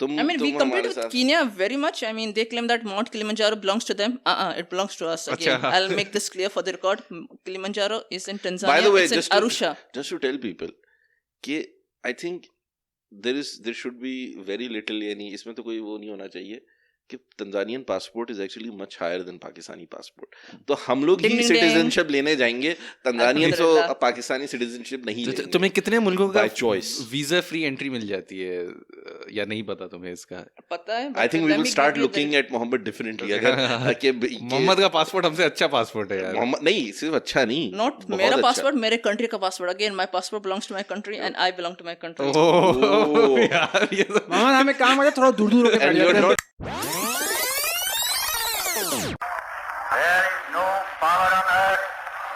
तुम I mean, we तुम compete हमारे with साथ Kenya very much. I mean, they claim that Mount Kilimanjaro belongs to them. It belongs to us. Again, अच्छा. I'll make this clear for the record. Kilimanjaro is in by Tanzania. the way It's in Arusha. just to tell people कि I think there should be very little, यानी इसमें तो कोई वो नहीं होना चाहिए कि Tanzanian passport is actually much higher than Pakistani passport, तो हम लोग Ding, ही ding, सिटीजनशिप लेने जाएंगे, तंजानियन तो अल्हम्दुलिल्लाह। पाकिस्तानी सिटीजनशिप नहीं लेंगे। तुम्हें कितने मुल्कों का By choice. Visa free entry मिल जाती है या नहीं पता तुम्हें इसका? पता है, I think we will start looking at Mohammed differently. अगर कि मोहम्मद का पासपोर्ट हमसे अच्छा पासपोर्ट है यार। मोहम्मद नहीं, सिर्फ अच्छा नहीं, Not बहुत मेरा अच्छा। passport, मेरे country का passport. Again, my passport belongs to my country and I belong to my country. ओह यार ये तो मोहम्मद हमें काम आ जाए थोड़ा दूर दूर होकर And you're not There is no power on earth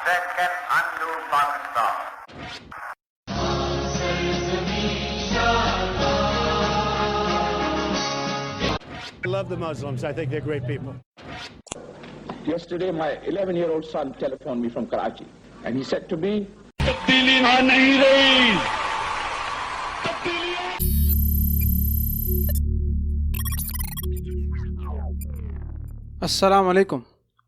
that can undo Pakistan. I love the Muslims. I think they're great people. Yesterday, my 11-year-old son telephoned me from Karachi, and he said to me, Assalamu alaikum.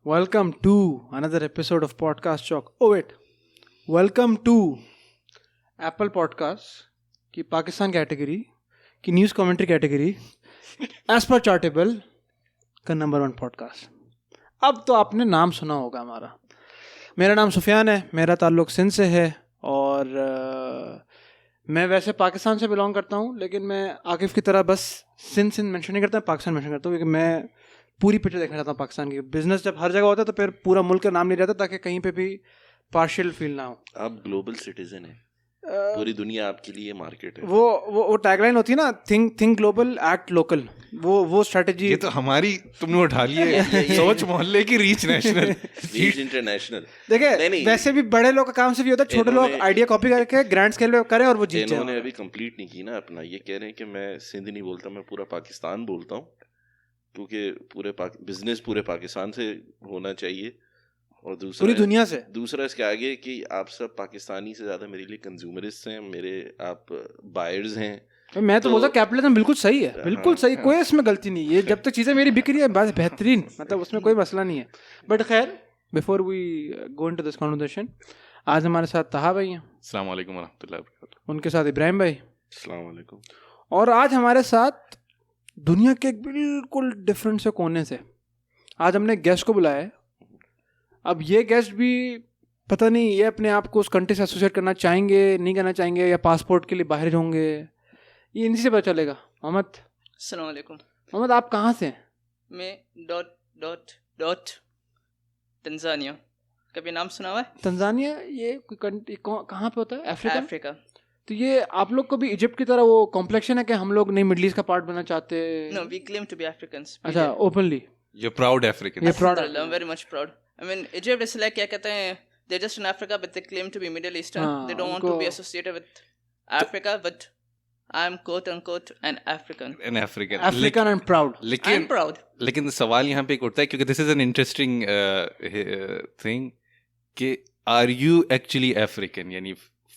Welcome to another episode of Podcast Chalk. Oh wait, welcome to Apple Podcasts की Pakistan category की news commentary category as per Chartable का number 1 podcast. अब तो आपने नाम सुना होगा हमारा। मेरा नाम सुफियान है, मेरा ताल्लुक़ सिंध से है और मैं वैसे पाकिस्तान से बिलोंग करता हूँ, लेकिन मैं आकिफ़ की तरह बस सिंध मेंशन नहीं करता, पाकिस्तान मेंशन करता हूँ, क्योंकि मैं पूरी पिक्चर देखना चाहता हूँ पाकिस्तान की। बिजनेस जब हर जगह होता है तो फिर पूरा मुल्क का नाम नहीं रहता, ताकि कहीं पे भी पार्शियल फील ना हो। आप ग्लोबल सिटीजन है, पूरी दुनिया आपके लिए मार्केट है। वो टैगलाइन होती है ना, थिंक ग्लोबल एक्ट लोकल, वो स्ट्रेटजी। ये तो हमारी तुमने उठा ली है, सोच मोहल्ले की रीच नेशनल, रीच इंटरनेशनल। देखिए वैसे भी बड़े लोग का काम सिर्फ ये होता है, छोटे लोग आइडिया कॉपी करके ग्रैंड स्केल पे करें और वो जीत जाए। इन्होंने अभी कंप्लीट नहीं की ना अपना, ये कह रहे हैं कि मैं सिंध नहीं बोलता, मैं पूरा पाकिस्तान बोलता हूँ, क्योंकि बिजनेस पूरे पाकिस्तान से होना चाहिए। और दूसरा पूरी दुनिया से, दूसरा इसके आगे कि आप सब पाकिस्तानी से ज्यादा मेरे लिए कंज्यूमरिस्ट हैं, मेरे आप बायर्स हैं। मैं तो बोलता कैपिटलिज्म बिल्कुल सही है, बिल्कुल सही, कोई इसमें गलती नहीं है। जब तक चीज़ें मेरी बिक रही है बस बेहतरीन, मतलब उसमें कोई मसला नहीं है। बट खैर, before we go into this conversation, आज हमारे साथ ताहा भाई हैं, अस्सलाम वालेकुम वरहमतुल्लाहि वबरकातुहू, उनके साथ इब्राहिम भाई, अस्सलाम वालेकुम, और आज हमारे साथ दुनिया के एक बिल्कुल डिफरेंट से कोने से आज हमने गेस्ट को बुलाया है। अब ये गेस्ट भी पता नहीं ये अपने आप को उस कंट्री से एसोसिएट करना चाहेंगे, नहीं करना चाहेंगे, या पासपोर्ट के लिए बाहर होंगे, ये इनसे पता चलेगा। अस्सलाम वालेकुम। मोहम्मद आप कहाँ से हैं? मैं ... तंजानिया। कभी नाम सुना हुआ है? तंजानिया ये कोई कंट्री कहाँ पे होता है? अफ्रीका। तो ये आप लोग को भी इजिप्ट की तरह वो कॉम्प्लेक्शन है कि हम लोग नहीं मिडिल ईस्ट का पार्ट बनना चाहते? No, we claim to be Africans. अच्छा, ओपनली you're proud African. ये proud. I'm very much proud. I mean, Egypt is like क्या कहते हैं, they're just in Africa but they claim to be Middle Eastern. हाँ, They don't want to be associated with Africa, but I'm quote unquote an African. An African. African and proud. I'm proud. लेकिन सवाल यहाँ पे एक उठता है, क्योंकि this is an interesting thing कि आर यू एक्चुअली अफ्रीकन, यानी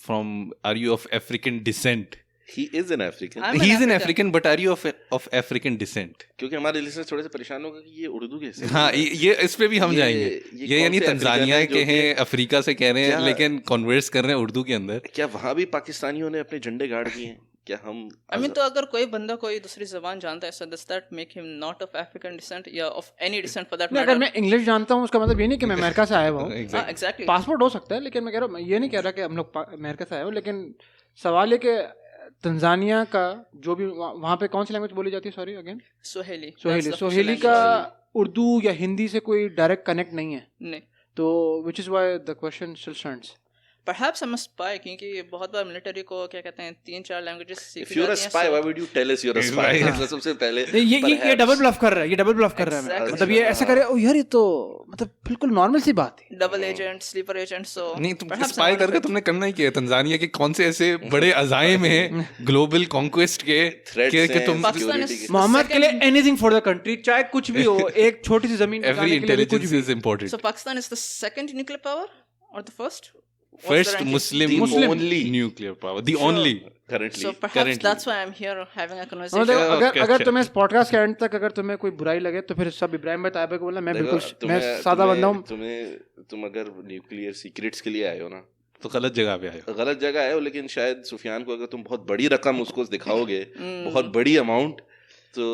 from are you of African descent? He is an African, I'm he an is an African. African, but are you of African descent? क्योंकि हमारे listeners थोड़े से परेशान होगा कि ये उर्दू कैसे। हाँ, ये इस पे भी हम ये जाएंगे। ये यानी कौन से तंजानिया अफ्रीकन के हैं जो हैं, अफ्रीका से कह रहे हैं, क्या- लेकिन कन्वर्स कर रहे हैं उर्दू के अंदर। क्या वहाँ भी पाकिस्तानियों ने अपने झंडे गाड़ दिए हैं? क्या हम I mean, तो अगर कोई बंदा कोई दूसरी ज़बान जानता है, so does that make him not of African descent या of any descent for that नहीं, matter? अगर मैं इंग्लिश जानता हूँ उसका मतलब ये नहीं कि मैं अमेरिका से आया हुआ हूँ। हाँ, exactly. पासपोर्ट हो सकता है, लेकिन मैं कह रहा हूँ, ये नहीं कह रहा कि हम लोग अमेरिका से आए हो, लेकिन सवाल ये कि तंजानिया का जो भी वहाँ पे कौन सी लैंग्वेज बोली जाती है? Sorry again. Swahili. That's the official Swahili language. का उर्दू या हिंदी से कोई डायरेक्ट कनेक्ट नहीं है, नहीं। तो which is why the question still stands. Perhaps I'm a spy, क्योंकि बहुत बार मिलिट्री को क्या कहते हैं 3-4 लैंग्वेजेस सीखी If you're a जाती हैं, spy, so- why would you tell us you're a spy? Right. मतलब सबसे पहले ये perhaps- डबल ब्लफ कर रहा है, ये डबल ब्लफ कर रहा है। Exactly. मतलब ये ऐसा करे, ओ यार ये तो मतलब बिल्कुल नॉर्मल सी बात है। Double agent, sleeper agent, so नहीं, तुम perhaps स्पाई I'm करके not तुमने करना ही किया है। तंजानिया के कौन से ऐसे बड़े अजाइम हैं ग्लोबल कॉन्क्वेस्ट के Threats कि हैं, तुम Pakistan is security के। मोहम्मद के लिए एनीथिंग फॉर द कंट्री, चाहे कुछ भी हो, एक छोटी सी जमीन एवरी बचाने के लिए भी कुछ इंटेलिजेंस भी। Is important. So Pakistan is the second nuclear power or the first? What's the first ranking? Muslim The only. Nuclear power, the only. currently. So perhaps Currently. that's why I'm here having a conversation. मतलब Okay, अगर okay. तुम्हें इस podcast के and तक अगर तुम्हें कोई बुराई लगे तो फिर सब इब्राहिम भाई ताइबा को बोलना मैं देखो, बिल्कुल मैं सादा बंदा हूँ. तुम अगर न्यूक्लियर सीक्रेट्स के लिए आए हो ना, तो गलत जगह पे आए हो. गलत जगह आए हो, लेकिन शायद सुफियान को अगर तुम बहुत बड़ी रकम उसको दिखाओगे, बहुत बड़ी अमाउंट, तो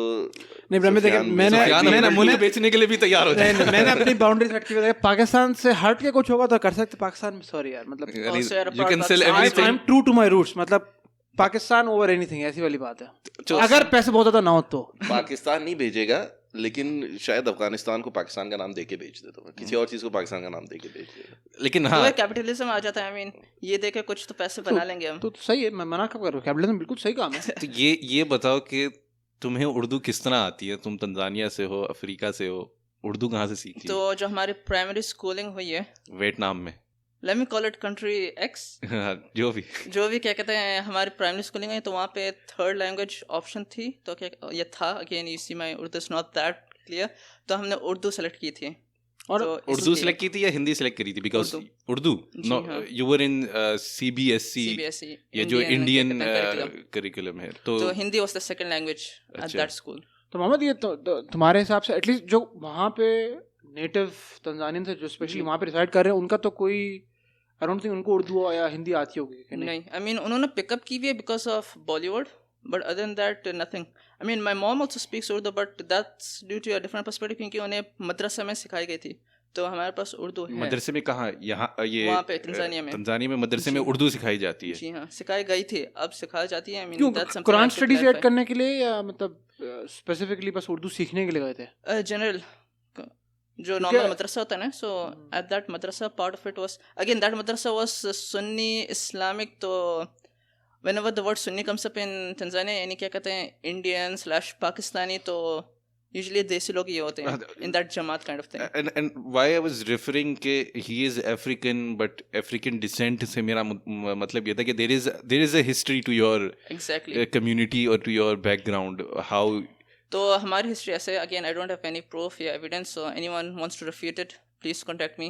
नहीं इब्राहिम भाई देखिए मैंने सुफियान अपने नमूने बेचने के लिए भी तैयार हो जाए. मैंने अपनी बाउंड्री सेट की है. पाकिस्तान से हट के कुछ होगा तो कर सकते. पाकिस्तान में सॉरी यार मतलब यानी Also, you're a you can part sell of- I everything. Am true to my roots. मतलब पाकिस्तान ओवर एनीथिंग, ऐसी वाली बात है. तो- अगर पैसे बहुत ज्यादा ना हो तो पाकिस्तान नहीं भेजेगा, लेकिन शायद अफगानिस्तान को पाकिस्तान का नाम देके बेच देता होगा, किसी और चीज को पाकिस्तान का नाम देके बेच देगा. लेकिन तो हाँ, कैपिटलिज्म आ जाता है. I mean, ये देखे कुछ तो पैसे बना लेंगे हम. तो सही है. मैं मना कब कर रहा हूँ. कैपिटलिज्म बिल्कुल सही काम है. तो ये बताओ कि तुम्हें उर्दू किस तरह आती है? तुम तंजानिया से हो, अफ्रीका से हो, उर्दू कहाँ से सीखी? तो जो हमारी प्राइमरी स्कूलिंग हुई है, वियतनाम में. Let me call it country x, जो भी. जो भी क्या कहते हैं, हमारी प्राइमरी स्कूलिंग है, तो वहाँ पे थर्ड लैंग्वेज ऑप्शन थी. तो क्या ये था, again you see my Urdu is not that clear, तो हमने उर्दू सेलेक्ट की थी. और तो उर्दू इसलिए सेलेक्ट की थी या हिंदी सेलेक्ट करी थी? बिकॉज उर्दू. उर्दू. जी, नो, हाँ. You were in CBSE, CBSE, ये जो इंडियन curriculum. करिकुलम है. तो तो Hindi was the second language at अच्छा. That school. तो मोहम्मद ये तो तुम्हारे हिसाब से एटलीस्ट जो वहाँ पे नेटिव तंजानियन से जो स्पेशली वहाँ पे रिसाइड कर रहे हैं उनका तो कोई आई डोंट थिंक उनको उर्दू या हिंदी आती होगी कि नहीं, आई मीन उन्होंने पिकअप की हुई है because of Bollywood, but other than that nothing. I mean my mom also speaks Urdu, but that's due to a different perspective, क्योंकि उन्हें मदरसा में सिखाई गई थी. तो हमारे पास उर्दू है. मदरसे में कहाँ? यहाँ ये वहाँ पे तंजानिया में. तंजानिया में मदरसे में उर्दू सिखाई जाती है. जी हाँ, सिखाई गई थी, अब सिखाई जाती है. आई मीन क्यों that's something Quran studies add करने के लिए या मतलब स्पेसिफिकली बस उर्दू सीखने के लिए गए थे? जनरल जो नॉर्मल मदरसा होता है ना, so at that madrasa part of it was, again that madrasa was Sunni Islamic. तो whenever the word Sunni comes up in Tanzania, यानी क्या कहते हैं, इंडियन / पाकिस्तानी, तो यूजुअली देसी लोग ये होते हैं in that Jamaat kind of thing. and why I was referring के he is African but African descent से मेरा मतलब ये था कि there is a history to your exactly. community or to your background. How तो हमारी हिस्ट्री ऐसे, again I don't have any proof या evidence, so anyone wants to refute it, please contact me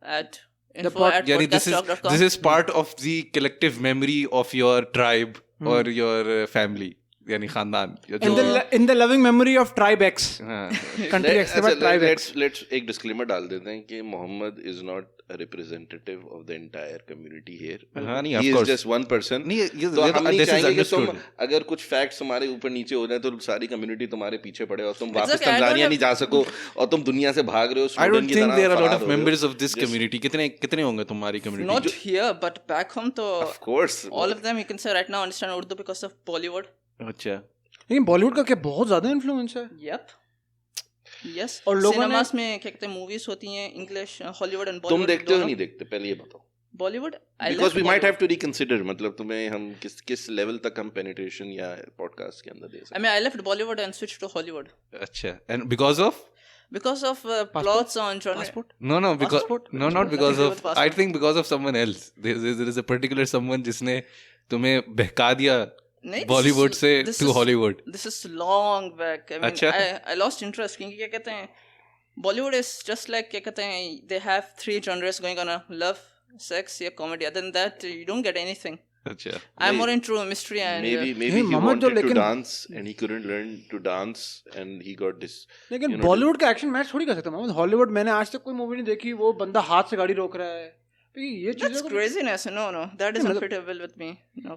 at यानी info@podcasttalk.com. this is part of the collective memory of your tribe or your family, यानी खानदान. in the loving memory of tribe X, हाँ. country X के बाद tribe X. let's एक disclaimer डाल देते हैं कि Mohammad is not a representative of the entire community here. हाँ, नहीं, He of is course. just one person. नहीं, तो हम नहीं this is चाहेंगे कि तुम understood. अगर कुछ फैक्ट्स तुम्हारे ऊपर नीचे हो जाए तो सारी कम्युनिटी तुम्हारे पीछे पड़े और तुम वापस Exactly, I don't Tanzania have- नहीं जा सको और तुम दुनिया से भाग रहे हो. I don't स्टूडेंट की think तरह there are a lot फरार of हो रहे हो. members of this Just- community. कितने होंगे तुम्हारी community? Not here, but back home, तो Of course. all of them you can say right now understand Urdu because of Bollywood. अच्छा. लेकिन बॉलीवुड का क्या बहुत ज्यादा इन्फ्लुएंस है. Yep. Yes. और लोगों ने- सिनेमास में क्या कहते हैं, मूवीज होती हैं इंग्लिश, हॉलीवुड एंड तुम बॉलीवुड. देखते हो नहीं देखते, पहले ये बताओ. Bollywood Because we might have to reconsider, मतलब तुम्हें हम किस लेवल तक हम penetration या पॉडकास्ट के अंदर दे सकते I mean, I left Bollywood and switched to Hollywood अच्छा. And because of? because of plots on genre. Passport? No, because Passport? no, not because Nothing to do of. with passport. I think because of someone else. There is a particular someone जिसने तुम्हें बहका दिया नहीं, बॉलीवुड से this to is- Hollywood. This is long back. I mean, अच्छा. I lost interest क्योंकि क्या कहते हैं, Bollywood is just like क्या कहते हैं, they have 3 genres going on: love, sex, या comedy. Other than that, you don't get anything. अच्छा. I'm more into mystery and maybe नहीं, he मोहम्मद wanted जो to लेकिन- dance and he couldn't learn to dance and he got this. लेकिन you know, Bollywood का action match थोड़ी कर सकता Mohammad. Hollywood मैंने आज तक कोई मूवी नहीं देखी वो बंदा हाथ से गाड़ी रोक रहा है. तो ये that's चीजें craziness. No, that is नहीं, not मतलब- fitable with me. No.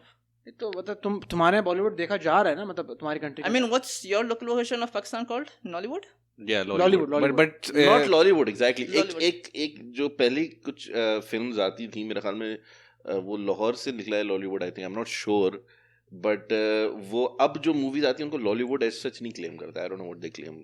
तो मतलब तुम्हारे बॉलीवुड देखा जा रहा है ना, मतलब तुम्हारी country. I mean, what's your local version of Pakistan called? Nollywood? Yeah, Lollywood. But not Lollywood exactly. Lollywood. एक जो पहली कुछ फिल्म्स आती थी मेरे ख्याल में वो लाहौर से निकला है Lollywood. I think I am not sure but वो अब जो मूवीज आती हैं उनको लॉलीवुड एज सच नहीं क्लेम करता. आई don't know what they claim.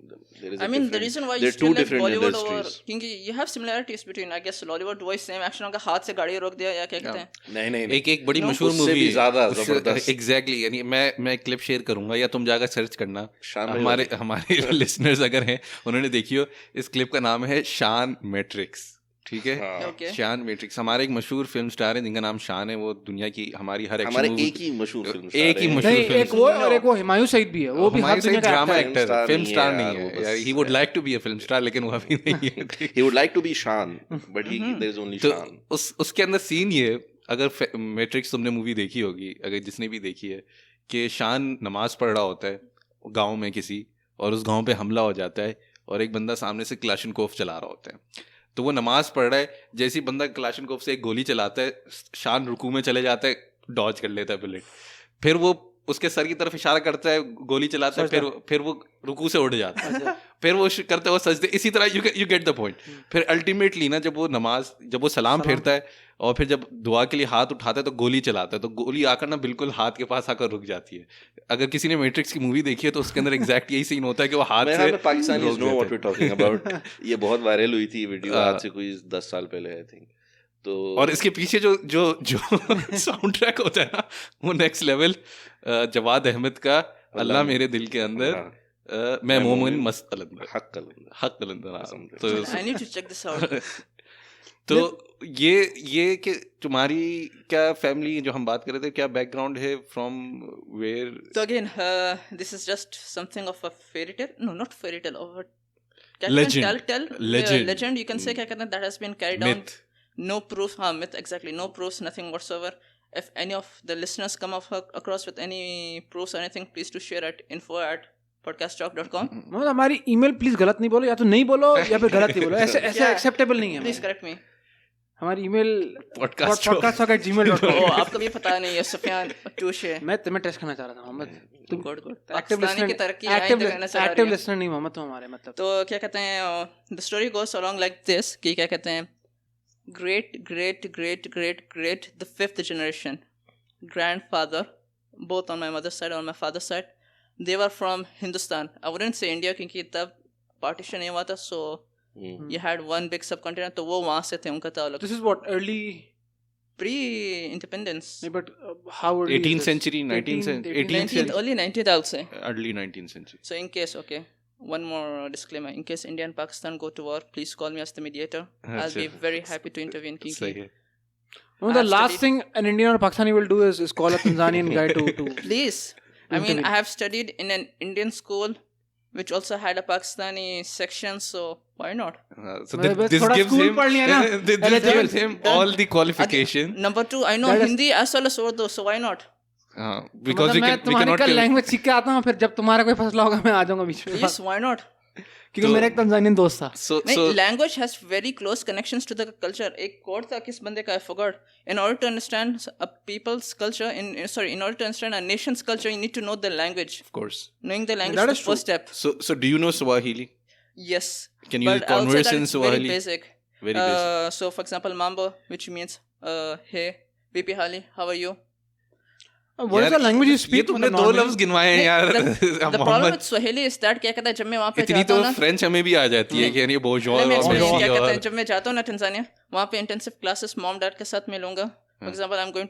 I mean, the reason why you they're still two like different Bollywood over, industries. क्योंकि you have similarities between, I guess, Lollywood वही same action होगा, हाथ से गाड़ी रोक दिया या क्या कहते हैं. नहीं एक बड़ी No, मशहूर उससे मूवी भी ज्यादा जबरदस्त. एग्जैक्टली. यानी मैं क्लिप शेयर करूंगा या तुम जाकर सर्च करना. शान भाई हमारे लिसनर्स अगर हैं उन्होंने देखी हो, इस क्लिप का नाम है शान मैट्रिक्स. ठीक है. हाँ. Okay. शान मैट्रिक्स. हमारे एक मशहूर फिल्म स्टार है जिनका नाम शान है. वो दुनिया की हमारी हर हमारे एक्शन एक ही मशहूर फिल्म एक ही मशहूर नहीं, फिल्म एक वो और एक वो हिमायू सईद भी है. वो भी हर दुनिया का ड्रामा actor है. एक्टर star फिल्म नहीं स्टार है नहीं यार, वो है. बस- he would like to be a film star लेकिन वो अभी नहीं है. he would like to be Shan but there is only तो Shan. उसके अंदर सीन ये अगर मैट्रिक्स तुमने मूवी देखी होगी, अगर जिसने भी देखी है, कि शान नमाज पढ़ रहा होता है गांव में किसी, और उस गांव पे हमला हो जाता है और एक बंदा सामने से क्लाशनकोफ चला रहा होता है, तो वो नमाज पढ़ रहा है, जैसे ही बंदा क्लाशनकोफ से एक गोली चलाता है, शान रुकू में चले जाता है, डॉज कर लेता है बुलेट, फिर वो उसके सर की तरफ इशारा करता है, गोली चलाता है, फिर वो रुकू से उड़ जाता है, फिर वो करता है वो सजदे, इसी तरह यू गेट द पॉइंट। फिर अल्टीमेटली ना जब वो सलाम फेरता है और फिर जब दुआ के लिए हाथ उठाता है तो गोली चलाता है, तो गोली आकर ना बिल्कुल हाथ के पास आकर रुक जाती है। अगर किसी ने मैट्रिक्स की मूवी देखी है तो उसके अंदर एग्जैक्ट यही सीन होता है कि वो हाथ से Pakistanis know what we talking about. ये बहुत वायरल हुई थी वीडियो, आज से कोई 10 साल पहले आई थिंक। तो और इसके पीछे जो साउंड ट्रैक होता है ना, वो नेक्स्ट लेवल, जवाद अहमद का अल्लाह मेरे दिल के अंदर, मैं मोमिन मस्त कलंदर, हक कलंदर। तो I need to check this out. तो ये कि तुम्हारी क्या फैमिली, जो हम बात कर रहे थे, क्या बैकग्राउंड है, from where? So again, this is just something of a fairy tale. No, not fairy tale. Of a legend. You can say क्या कहते हैं, that has been carried on. Myth. No proof. myth, exactly. No proofs, nothing whatsoever. If any of the listeners come across with any proofs or anything, please do share at info@podcasttalk.com. मतलब हमारी email please गलत नहीं बोलो, या तो नहीं बोलो या फिर गलत नहीं बोलो, ऐसे एक्सेप्टेबल नहीं है। Please correct me. हमारी ईमेल podcast@gmail.com. आपको भी पता नहीं है, सुफियान टूशे। मैं तुम्हें टेस्ट करना चाह रहा था मोहम्मद, तुम पाकिस्तानी की तरक्की एक्टिव लिसनर नहीं मोहम्मद, तुम हमारे मतलब। तो क्या कहते हैं, the story goes along like this कि क्या कहते हैं, great the 5th generation grandfather, both on my mother's side and on my father's side, they were from Hindustan. I wouldn't say India क्योंकि तब partition नहीं हुआ था, so you had one big subcontinent, तो वो वहाँ से थे उनका ताल्लुक। This is what, early pre-independence? but how early? 18th century, 19th century, 18th century, early 19th, I would say. Early 19th century. So in case, okay, one more disclaimer, in case India and Pakistan go to war, please call me as the mediator. I'll be very happy to intervene. No, the last thing an Indian or Pakistani will do is call a Tanzanian guy to please. I mean, I have studied in an Indian school which also had a Pakistani section, so why not? So this gives him all the qualification. Number 2, I know Hindi as well as Urdu, so why not? Because we cannot language सीख के आता हूँ, फिर जब तुम्हारा कोई फैसला होगा मैं आ जाऊंगा बीच में। Yes, why not? क्योंकि मेरा एक तंजानियन दोस्त था। नहीं, language has very close connections to the culture. एक कोड था किस बंदे का, I forgot. In order to understand a people's culture, in order to understand a nation's culture, you need to know the language. Of course. Knowing the language is the first step. So do you know Swahili? Yes. Can you converse in Swahili? Very basic. Very basic. So for example, mambo, which means hey, vipi hali, how are you? What is the language you speak? ये तुमने 2 लफ्ज गिनवाए हैं यार। The problem with Swahili is that क्या कहता है, जब मैं वहाँ पे इतनी तो फ्रेंच हमें भी आ जाती है कि यानी बोजोर और क्या कहते हैं, जब मैं जाता हूँ ना टंजानिया, वहाँ पे इंटेंसिव क्लासेस मॉम डैड के साथ मिलूंगा। For example, I am going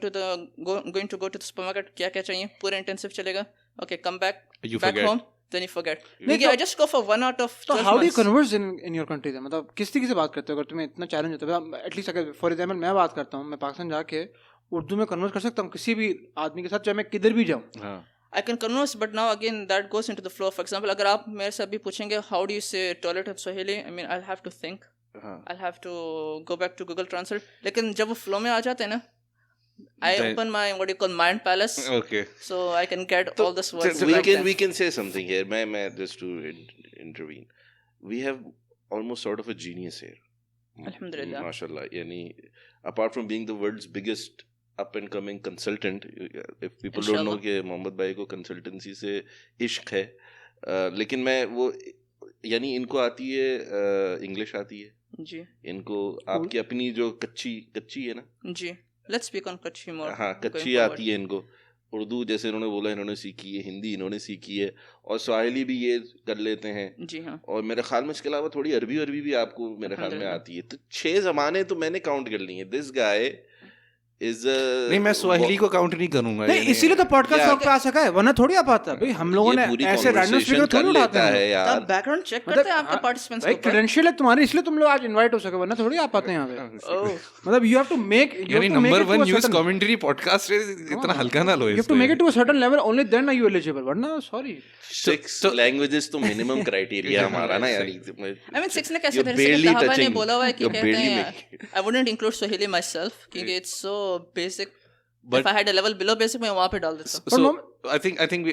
to go to the supermarket, क्या क्या चाहिए, पूरा इंटेंसिव चलेगा। Okay, come back home, then you forget. I just go for 1 out of 12 months. So how do you converse in your country? मतलब किस तरीके से बात करते हो अगर तुम्हें इतना चैलेंज होता है? एटलीस्ट अगर फॉर एग्जांपल मैं बात करता हूँ, मैं पाकिस्तान जाके उर्दू में कन्वर्स कर सकता हूँ किसी भी आदमी के साथ, चाहे मैं किधर भी जाऊँ। I can converse, but now again that goes into the flow. For example, अगर आप मेरे से अभी पूछेंगे how do you say toilet in Swahili, I mean I'll have to think. I'll have to go back to Google Translate. लेकिन जब वो flow में आ जाते हैं ना, I open my what you call mind palace. Okay. So I can get all this words. We can say something here. मैं just to intervene. We have almost sort of a genius here. Alhamdulillah. MashaAllah. यानी apart from being the world's biggest up and coming consultant, if people don't know कि मोहम्मद भाई को consultancy से इश्क है, लेकिन मैं वो यानी इनको आती है इंग्लिश आती है जी, इनको आपकी अपनी जो कच्ची है ना जी, let's speak on कच्ची more. हाँ, कच्ची आती है इनको। उर्दू जैसे इन्होंने बोला इन्होंने सीखी है, हिंदी इन्होंने सीखी है, और स्वाहिली भी ये कर लेते हैं जी हाँ। और मेरे ख्याल में इसके अलावा थोड़ी अरबी भी आपको मेरे ख्याल में आती है। तो 6 ज़माने तो मैंने काउंट कर लिए। दिस गाय नहीं, मैं स्वाहिली को काउंट नहीं करूंगा। नहीं, इसीलिए तो पॉडकास्ट पे आ सका है, वरना थोड़ी आ पाता। भाई हम लोगों ने ऐसे रैंडम स्पीकर थोड़ी उठाते हैं यार। आप बैकग्राउंड चेक करते हैं आपके पार्टिसिपेंट्स को। भाई क्रेडेंशियल है तुम्हारे, इसलिए तुम लोग आज इनवाइट हो सके, वरना थोड़ी आ पाते हैं यहाँ पे। मतलब यू हैव टू मेक यानी नंबर 1 न्यूज़ कमेंट्री पॉडकास्ट इतना हल्का ना लो। You have to make it to a certain level, only then are you eligible, वरना सॉरी। 6 लैंग्वेजेस तो मिनिमम क्राइटेरिया हमारा ना यार। आई मीन 6 ने कैसे फिर से कहावा ने बोला हुआ है कि कहते हैं I wouldn't include Swahili myself क्योंकि it's so basic, But- if I had a level below basic, मैं वहाँ पे डाल देता. So I think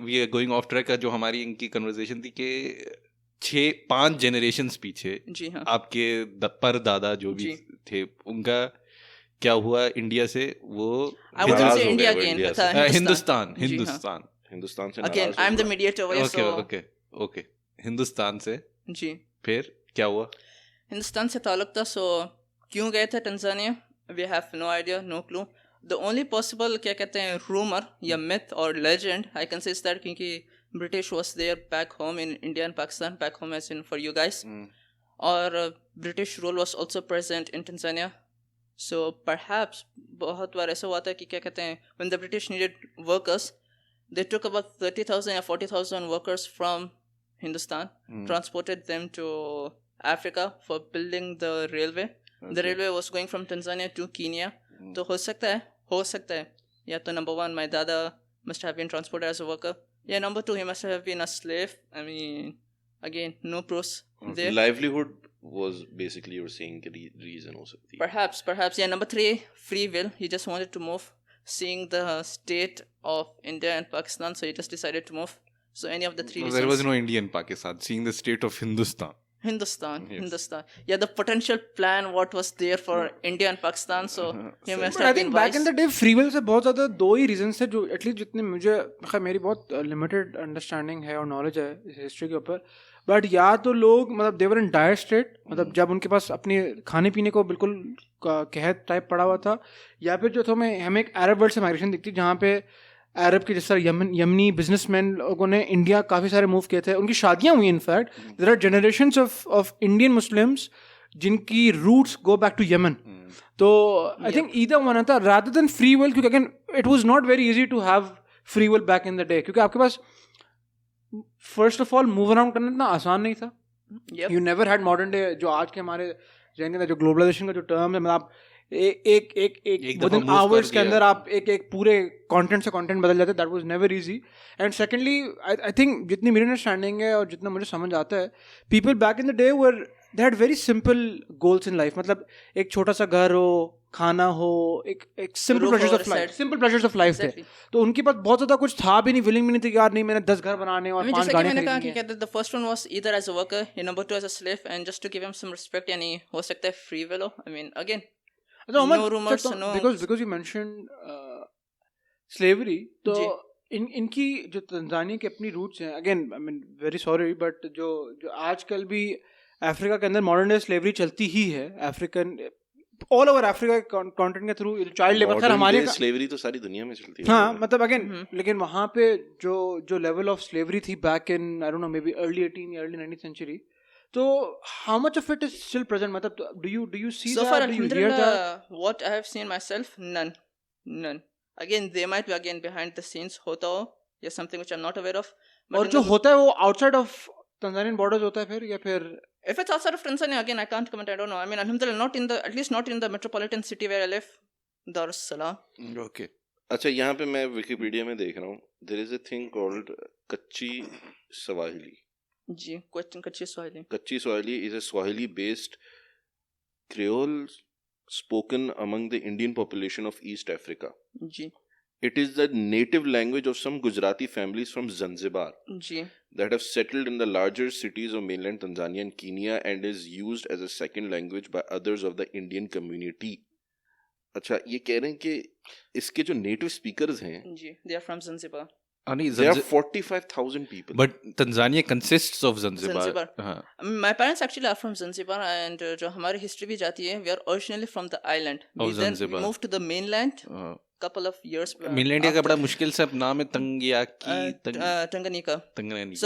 we are going off track. जो हमारी इनकी conversation थी कि 5 generations पीछे जी हाँ. आपके पर दादा जो भी जी. थे उनका क्या हुआ इंडिया से वो I wouldn't नाराज say हो India गए वो again, इंडिया but से। Hindustan. जी हाँ. हिंदुस्तान से Again, नाराज हो I'm the गए। mediator over here, okay so okay Hindustan से जी. फिर क्या हुआ हिंदुस्तान से ताल्लुक था, so क्यों गए थे टंजानिया? We have no idea, no clue. The only possible क्या कहते हैं rumor या myth or legend I can say is that क्योंकि British was there back home in India and Pakistan, back home as in for you guys, और British rule was also present in Tanzania. So perhaps बहुत बार ऐसा हुआ था कि क्या कहते हैं when the British needed workers, they took about 30,000 or 40,000 workers from Hindustan, transported them to Africa for building the railway. The railway was going from Tanzania to Kenya. तो हो सकता है या तो number one, my dada must have been transported as a worker. Yeah, number two, he must have been a slave. I mean, again, no proofs there. livelihood was basically you're saying reason हो सकती है। Perhaps. Yeah, number three, free will. He just wanted to move, seeing the state of India and Pakistan, so he just decided to move. So any of the three reasons. There was no India in Pakistan. Seeing the state of Hindustan. Hindustan. Yes. Yeah, the potential plan what was there for India and Pakistan, so he must But I have think been back wise. in the day free will से बहुत ज़्यादा 2 ही reasons थे जो at least जितने मुझे मेरी बहुत limited understanding है और नॉलेज है हिस्ट्री के ऊपर, बट या तो लोग मतलब देवर इन डायर स्टेट, मतलब जब उनके पास अपने खाने पीने को बिल्कुल कहत टाइप पड़ा हुआ था, या फिर जो हमें एक अरब वर्ल्ड से माइग्रेशन दिखती जहाँ पे अरब के जिस तरह यमनी बिजनेसमैन लोगों ने इंडिया काफ़ी सारे मूव किए थे, उनकी शादियाँ हुई in fact. There are generations of Indian Muslims जिनकी roots go back to Yemen. तो आई थिंक ईदर वन था रादर देन फ्री विल, क्योंकि again it was not very easy to have free will back in the day, क्योंकि आपके पास first of all move around करना इतना आसान नहीं था. You never had modern day जो आज के हमारे जैन जो ग्लोबलाइजेशन का जो टर्म है, मतलब आप एक विद इन आवर्स के अंदर आप एक पूरे कंटेंट से कंटेंट बदल जाते. That was never easy. And secondly I think जितनी मेरी अंडरस्टैंडिंग है और जितना मुझे समझ आता है, people back in the day were they had very simple goals in life. मतलब एक छोटा सा घर हो, खाना हो, एक सिंपल प्लेजर्स ऑफ लाइफ थे. तो उनके पास बहुत ज्यादा कुछ था भी नहीं, विलिंग भी नहीं थी यार नहीं मैंने 10 घर बनाने और 5 गाड़ियां खरीदनी है. The first one was either as a worker, number two as a slave, and just to give him some respect, यानी हो सकता है free will हो. I mean again, no rumors, no. Because you mentioned slavery, तो इनकी जो Tanzania की अपनी रूट्स हैं, again I mean very sorry, but जो आजकल भी अफ्रीका के अंदर मॉडर्न डे स्लेवरी चलती ही है. African all over Africa continent के थ्रू चाइल्ड लेबर, खैर हमारे स्लेवरी तो सारी दुनिया में चलती है. हाँ मतलब अगेन लेकिन वहाँ पे जो लेवल ऑफ स्लेवरी थी back in I don't no may be early 18 या early 19th century, so how much of it is still present? matlab do you see so that? far, do you hear that? what I have seen myself, none. Again, they might be again behind the scenes hota ho या something which I'm not aware of. और जो होता है वो outside of Tanzanian borders होता है फिर, या फिर if it's outside of Tanzania, again I can't comment, I don't know. I mean, alhamdulillah, at least not in the metropolitan city where I live, Dar es Salaam. Okay. अच्छा, यहाँ पे मैं Wikipedia में देख रहा हूँ, there is a thing called कच्ची Swahili. जी, कच्ची Swahili. Kachchi Swahili is a Swahili-based Creole spoken among the Indian population of East Africa. जी. It is the native language of some Gujarati families from Zanzibar जी. that have settled in the larger cities of mainland Tanzania and Kenya and is used as a second language by others of the Indian community. अच्छा, ये कह रहे हैं कि इसके जो native speakers हैं, जी, they are from Zanzibar. There are 45,000 people. But Tanzania consists of Zanzibar. I mean, my parents actually are from Zanzibar, and जो हमारी history भी जाती है, we are originally from the island. We then moved to the mainland couple of years. Mainland का बड़ा मुश्किल से नाम है Tanganyika.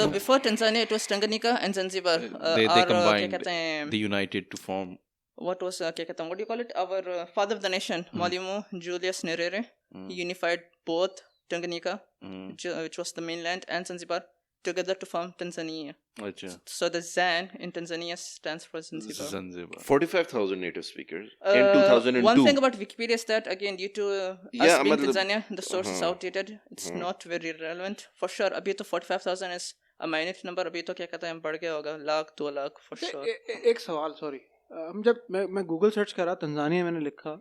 So before Tanzania, it was Tanganyika and Zanzibar. They combined. They united to form. What was what do you call it? Our father of the nation, Mwalimu Julius Nyerere, he unified both Tanganyika, which was the mainland, and Zanzibar together to form Tanzania. Achha. So the ZAN in Tanzania stands for Zanzibar. 45,000 native speakers in 2002. One thing about Wikipedia is that, again, due to us being Tanzania, the source is outdated. It's not very relevant. For sure, अभी तो 45,000 is a minute number. अभी तो क्या कहते हैं, बढ़ गया होगा, लाख 2 लाख for sure. एक सवाल, सॉरी, हम जब मैं गूगल सर्च करा तंजानिया मैंने लिखा,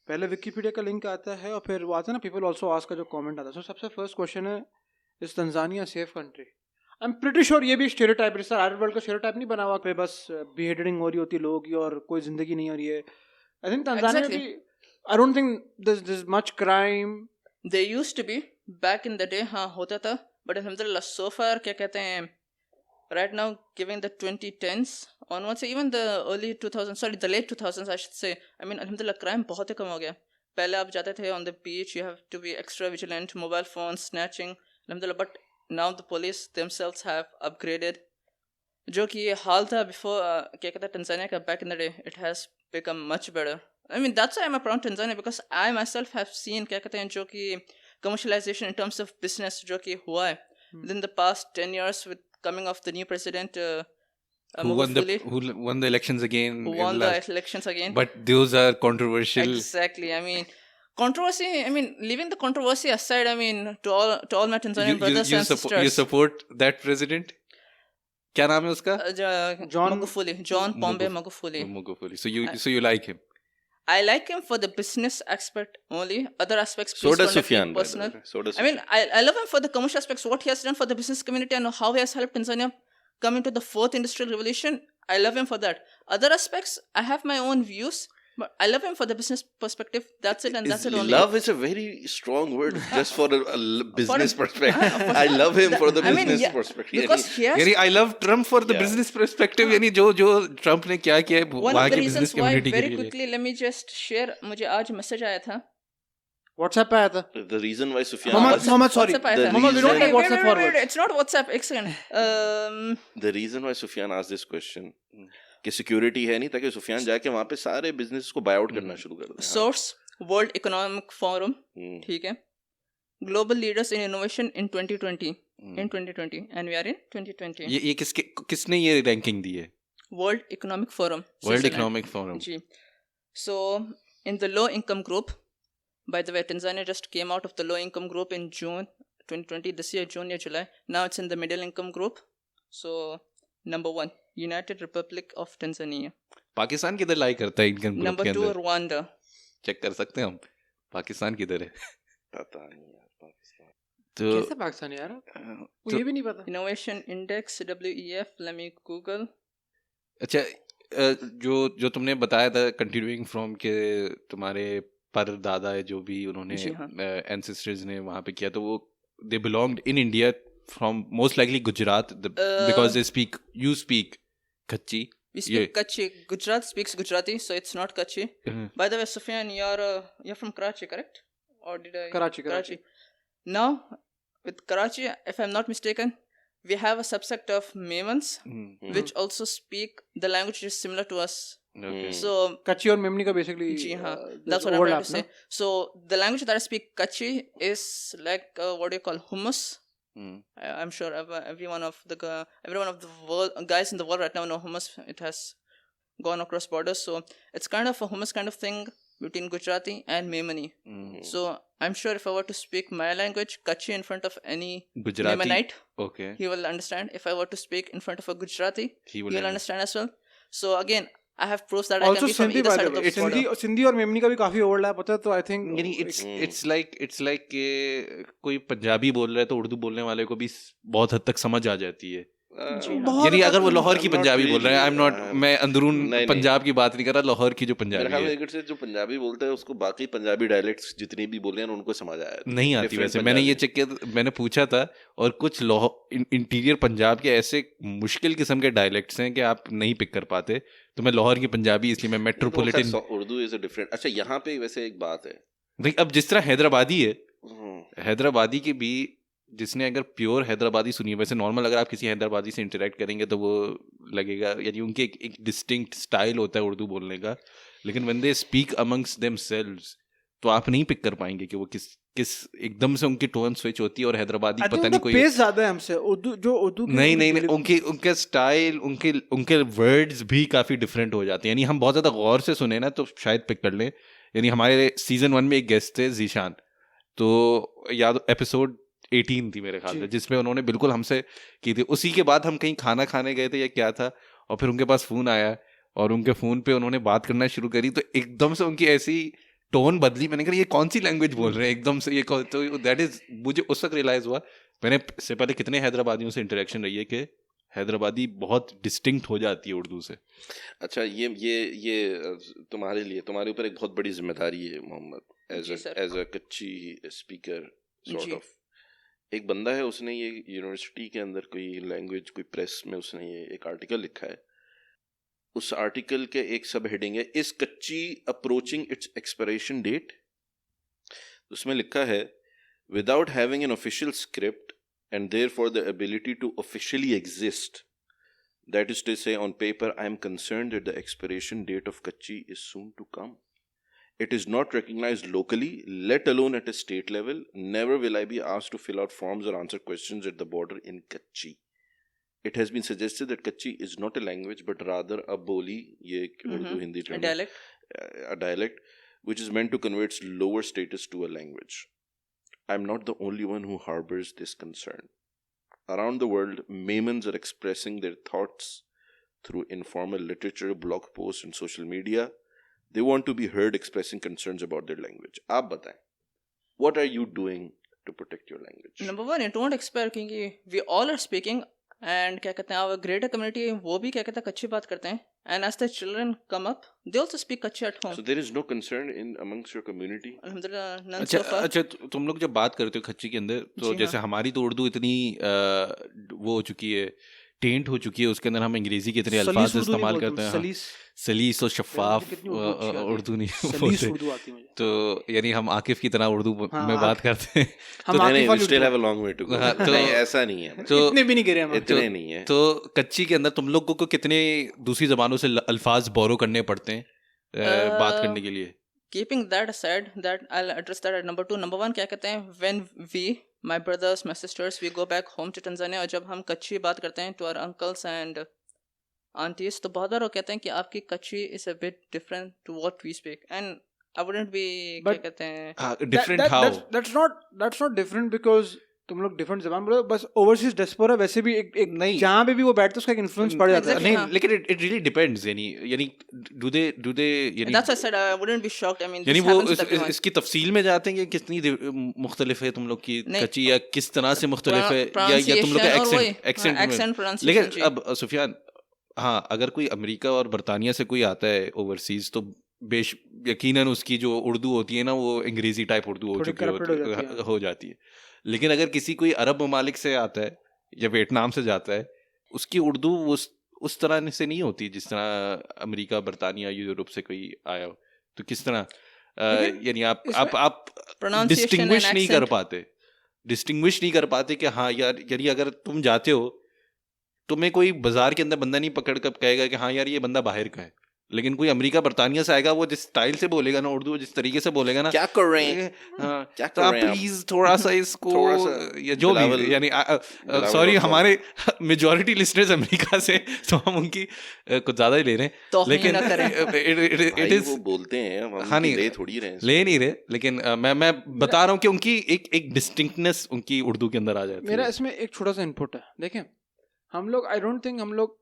पहले विकिपीडिया का लिंक आता है और फिर वो आता है ना पीपल आल्सो आस्क का जो कमेंट आता है. सो सबसे फर्स्ट क्वेश्चन है, is Tanzania safe country? I am pretty sure ये भी स्टेरियोटाइप है सर. अरब वर्ल्ड का स्टेरियोटाइप नहीं बना हुआ पे बस बिहेडिंग हो रही होती है लोगों की और कोई जिंदगी नहीं हो रही है. I think Tanzania Exactly. की I don't think there's much crime. They used to be back in the day, हाँ होता था, but alhamdulillah so far क्या कहते हैं, right now giving the 2010s onwards, even the early 2000s, sorry the late 2000s I should say, I mean alhamdulillah crime बहुत ही कम हो गया. पहले आप जाते थे on the beach, you have to be extra vigilant, mobile phones snatching, alhamdulillah, but now the police themselves have upgraded. जो कि ये हाल था before क्या कहते हैं Tanzania का back in the day, it has become much better. I mean that's why I'm a proud Tanzania, because I myself have seen क्या कहते हैं जो कि commercialization in terms of business जो कि हुआ है within the past 10 years with coming of the new president who won the elections again. who won the elections again. But those are controversial. Exactly. I mean, controversy. I mean, leaving the controversy aside. I mean, to all my Tanzanian brothers and sisters. You support that president? क्या नाम है उसका? John Magufuli. John Pombe Magufuli. Magufuli. So you like him? I like him for the business aspect only. Other aspects, So please does don't let me Sufyan. personal. So does I mean, I love him for the commercial aspects, what he has done for the business community and how he has helped Tanzania come into the fourth industrial revolution. I love him for that. Other aspects, I have my own views, but I love him for the business perspective. That's it, and that's it only. Love is a very strong word just for a business perspective. I love him for the I mean, business yeah, perspective. because he has यानी I love Trump for the Yeah. business perspective. यानी जो Trump ने क्या किया है one वहाँ of the की business reasons why, community के very लिए. quickly, let me just share. मुझे आज मैसेज आया था. WhatsApp पे आया था. The reason why Sufyan Mohammed, sorry. WhatsApp आया था. Mohammed, we don't Wait, take wait, WhatsApp wait, wait, forwards. It's not WhatsApp. एक second. the reason why Sufyan asked this question कि सिक्योरिटी है नहीं ताकि सुफियान जाके वहाँ पे सारे बिजनेस को बाय आउट करना शुरू कर दे. Source: World Economic Forum. Hmm. ठीक है. Global leaders in innovation in 2020. In 2020, and we are in 2020. ये किसने ये रैंकिंग दी है? World Economic Forum. World Switzerland. Economic Forum. Ji. So in the low income group, by the way, Tanzania just came out of the low income group in June 2020. This year, June or July. Now it's in the middle income group. So number 1, United Republic of Tanzania. Pakistan किधर लाई करता है income group Number के 2, अंदर? Rwanda. Check कर सकते हैं हम पाकिस्तान किधर है. पता नहीं यार पाकिस्तान. तो कैसे पाकिस्तान यार? वो ये भी नहीं पता. Innovation Index, WEF. Let me Google. अच्छा जो तुमने बताया था कंटिन्यूइंग फ्रॉम के तुम्हारे पर दादा है जो भी उन्होंने जी हाँ. एंसेस्टर्स ने वहाँ पे किया तो वो they belonged in India from most likely Gujarat because they speak you speak Kutchi. We speak Kachi. Gujarat speaks Gujarati, so it's not Kachi. By the way, Sufyan, you're from Karachi, correct? Or did I? Karachi. Now, with Karachi, if I'm not mistaken, we have a subsect of Memons, which also speak the language which is similar to us. Okay. So, कच्ची और मेमनी का basically जी हाँ, that's what I'm trying to say. So, the language that I speak Kachi is like what do you call hummus? I'm sure everyone of the world, guys in the world right now know hummus. It has gone across borders, so it's kind of a hummus kind of thing between Gujarati and Memoni. So I'm sure if I were to speak my language, Kachi, in front of any Gujarati, Memonite, okay, he will understand. If I were to speak in front of a Gujarati, he will understand as well. So again, I have proofs that I Also can be from Sindhi, either by side the of way. the border. Sindhi और मेमनी का भी काफी overlap होता है तो I think यानी it's like कि कोई पंजाबी बोल रहा है तो उर्दू बोलने वाले को भी बहुत हद तक समझ आ जाती है. यानी अगर वो लाहौर की पंजाबी बोल रहा है, मैं अंदरून पंजाब की बात नहीं कर रहा, लाहौर की जो पंजाबी है से जो पंजाबी बोलता है उसको बाकी पंजाबी डायलेक्ट्स जितने भी बोले हैं उनको समझ आया नहीं आती. वैसे मैंने ये चेक किया, मैंने पूछा था और कुछ इंटीरियर पंजाब के ऐसे मुश्किल किस्म के डायलेक्ट्स हैं कि आप नहीं पिक कर पाते. तो मैं लाहौर की पंजाबी इसलिए मैं metropolitan Urdu is a different. अच्छा यहाँ पे वैसे एक बात है भाई, अब जिस तरह हैदराबादी है, हैदराबादी की भी जिसने अगर प्योर हैदराबादी सुनी है, वैसे नॉर्मल अगर आप किसी हैदराबादी से इंटरेक्ट करेंगे तो वो लगेगा, यानी उनके एक डिस्टिंक्ट स्टाइल होता है उर्दू बोलने का, लेकिन when they speak amongst themselves तो आप नहीं पिक कर पाएंगे कि वो किस एकदम से उनकी टोन स्विच होती है. और हैदराबादी पता नहीं कोई पेस ज्यादा है हमसे. उर्दू नहीं उनके स्टाइल उनके वर्ड्स भी काफी डिफरेंट हो जाते हैं. यानी हम बहुत ज्यादा गौर से सुने ना तो शायद पिक कर लें. यानी हमारे सीजन 1 में एक गेस्ट थे जीशान, तो याद एपिसोड 18 थी मेरे ख्याल से, जिसमें उन्होंने बिल्कुल हमसे की थी. उसी के बाद हम कहीं खाना खाने गए थे या क्या था, और फिर उनके पास फोन आया और उनके फोन पे उन्होंने बात करना शुरू करी तो एकदम से उनकी ऐसी टोन बदली, मैंने कहा ये कौन सी लैंग्वेज बोल रहे हैं एकदम से, ये तो दैट इज, मुझे उस वक्त रियलाइज हुआ, मैंने से पहले कितने हैदराबादियों से इंटरेक्शन रही है कि हैदराबादी बहुत डिस्टिंक्ट हो जाती है उर्दू से। अच्छा, ये तुम्हारे लिए, तुम्हारे ऊपर एक बहुत बड़ी जिम्मेदारी है मोहम्मद, एज अ कच्ची स्पीकर सॉर्ट ऑफ। एक बंदा है, उसने ये यूनिवर्सिटी के अंदर कोई लैंग्वेज, कोई प्रेस में उसने ये एक आर्टिकल लिखा है। उस आर्टिकल के एक सब हेडिंग है, इज कच्ची अप्रोचिंग इट्स एक्सपायरेशन डेट। उसमें लिखा है, without having an official script and therefore the ability to officially exist, that is to say on paper, I am concerned that the expiration date of Kachchi is soon to come. It is not recognized locally, let alone at a state level. Never will I be asked to fill out forms or answer questions at the border in Kachchi. It has been suggested that Kachchi is not a language but rather a boli, ye Urdu Hindi term, a dialect which is meant to convey its lower status to a language. I'm not the only one who harbors this concern. Around the world, Maimans are expressing their thoughts through informal literature, blog posts, and social media. They want to be heard expressing concerns about their language. आप बताएं, what are you doing to protect your language? Number one, it won't expire क्योंकि we all are speaking and क्या कहते हैं, our greater community वो भी क्या कहते हैं कच्ची बात करते हैं, and as the children come up, they also speak कच्ची at home. So there is no concern in amongst your community? अल्हम्दुलिल्लाह, none so far. अच्छा, तुम लोग जब बात करते हो खच्ची के अंदर, तो जैसे हमारी तो उर्दू इतनी वो हो चुकी है, टेंट हो चुकी है, उसके अंदर हम अंग्रेजी के इतने अल्फाज इस्तेमाल करते हैं, सलीस और शफाफ उर्दू नहीं बोलते, तो यानी हम आकिफ की तरह उर्दू में बात करते हैं। तो still have a long way to go. तो ऐसा नहीं है, तो इतने भी नहीं गिरे हम, इतने नहीं है। तो कच्ची के अंदर तुम लोगों को कितने दूसरी जबानों से अल्फाज बोरो करने पड़ते हैं बात करने के लिए? Keeping that aside, that I'll address that at number two. Number one, क्या कहते हैं, when we, my brothers, my sisters, we go back home to Tanzania, और जब हम कच्ची बात करते हैं to our uncles and aunties, तो बहुत बार वो कहते हैं कि आपकी कच्ची is a bit different to what we speak, and I wouldn't be क्या कहते हैं different how? That's not different because तुम लोग डिफरेंट जबान बोलो, बस ओवरसीज डिस्पोरा वैसे भी एक नहीं, जहाँ पे भी वो बैठते उसका एक इन्फ्लुएंस पड़ जाता है। नहीं, लेकिन इट रियली डिपेंड्स, यानी डू दे यानी that's why I said I wouldn't be shocked. I mean, यानी वो इसकी तफसील में जाते हैं कि कितनी मुख्तलिफ है तुम लोग की कच्ची, या किस तरह से मुख्तलिफ है, या तुम लोग का एक्सेंट। लेकिन अब सुफियान, हाँ, अगर कोई अमेरिका और बरतानिया से कोई आता है ओवरसीज, तो यकीनन उसकी जो उर्दू होती है ना, वो अंग्रेजी टाइप उर्दू हो जाती है। लेकिन अगर किसी कोई अरब ममालिक से आता है या वियतनाम से जाता है, उसकी उर्दू उस तरह से नहीं होती जिस तरह अमेरिका, बरतानिया, यूरोप से कोई आया हो। तो किस तरह यानी आप डिस्टिंग्विश नहीं कर पाते कि हाँ यार, यानी अगर तुम जाते हो, तुम्हें कोई बाजार के अंदर बंदा नहीं पकड़ कर कहेगा कि हाँ यार ये बंदा बाहर का है, लेकिन कोई अमेरिका बरतानिया से आएगा, वो जिस स्टाइल से बोलेगा ना उर्दू, जिस तरीके से बोलेगा ना, क्या कर रहे हैं, तो आप प्लीज थोड़ा सा इसको या जो भी, यानी सॉरी हमारे मेजॉरिटी लिसनर्स अमेरिका से, तो हम उनकी कुछ ज्यादा ही ले रहे हैं, लेकिन इट इज, वो बोलते हैं, हाँ नहीं ले नहीं रहे, लेकिन मैं बता रहा हूँ कि उनकी एक डिस्टिंक्टनेस उनकी उर्दू के अंदर आ जाती है। मेरा इसमें एक छोटा सा इनपुट है, देखें हम लोग, आई डोंट थिंक हम लोग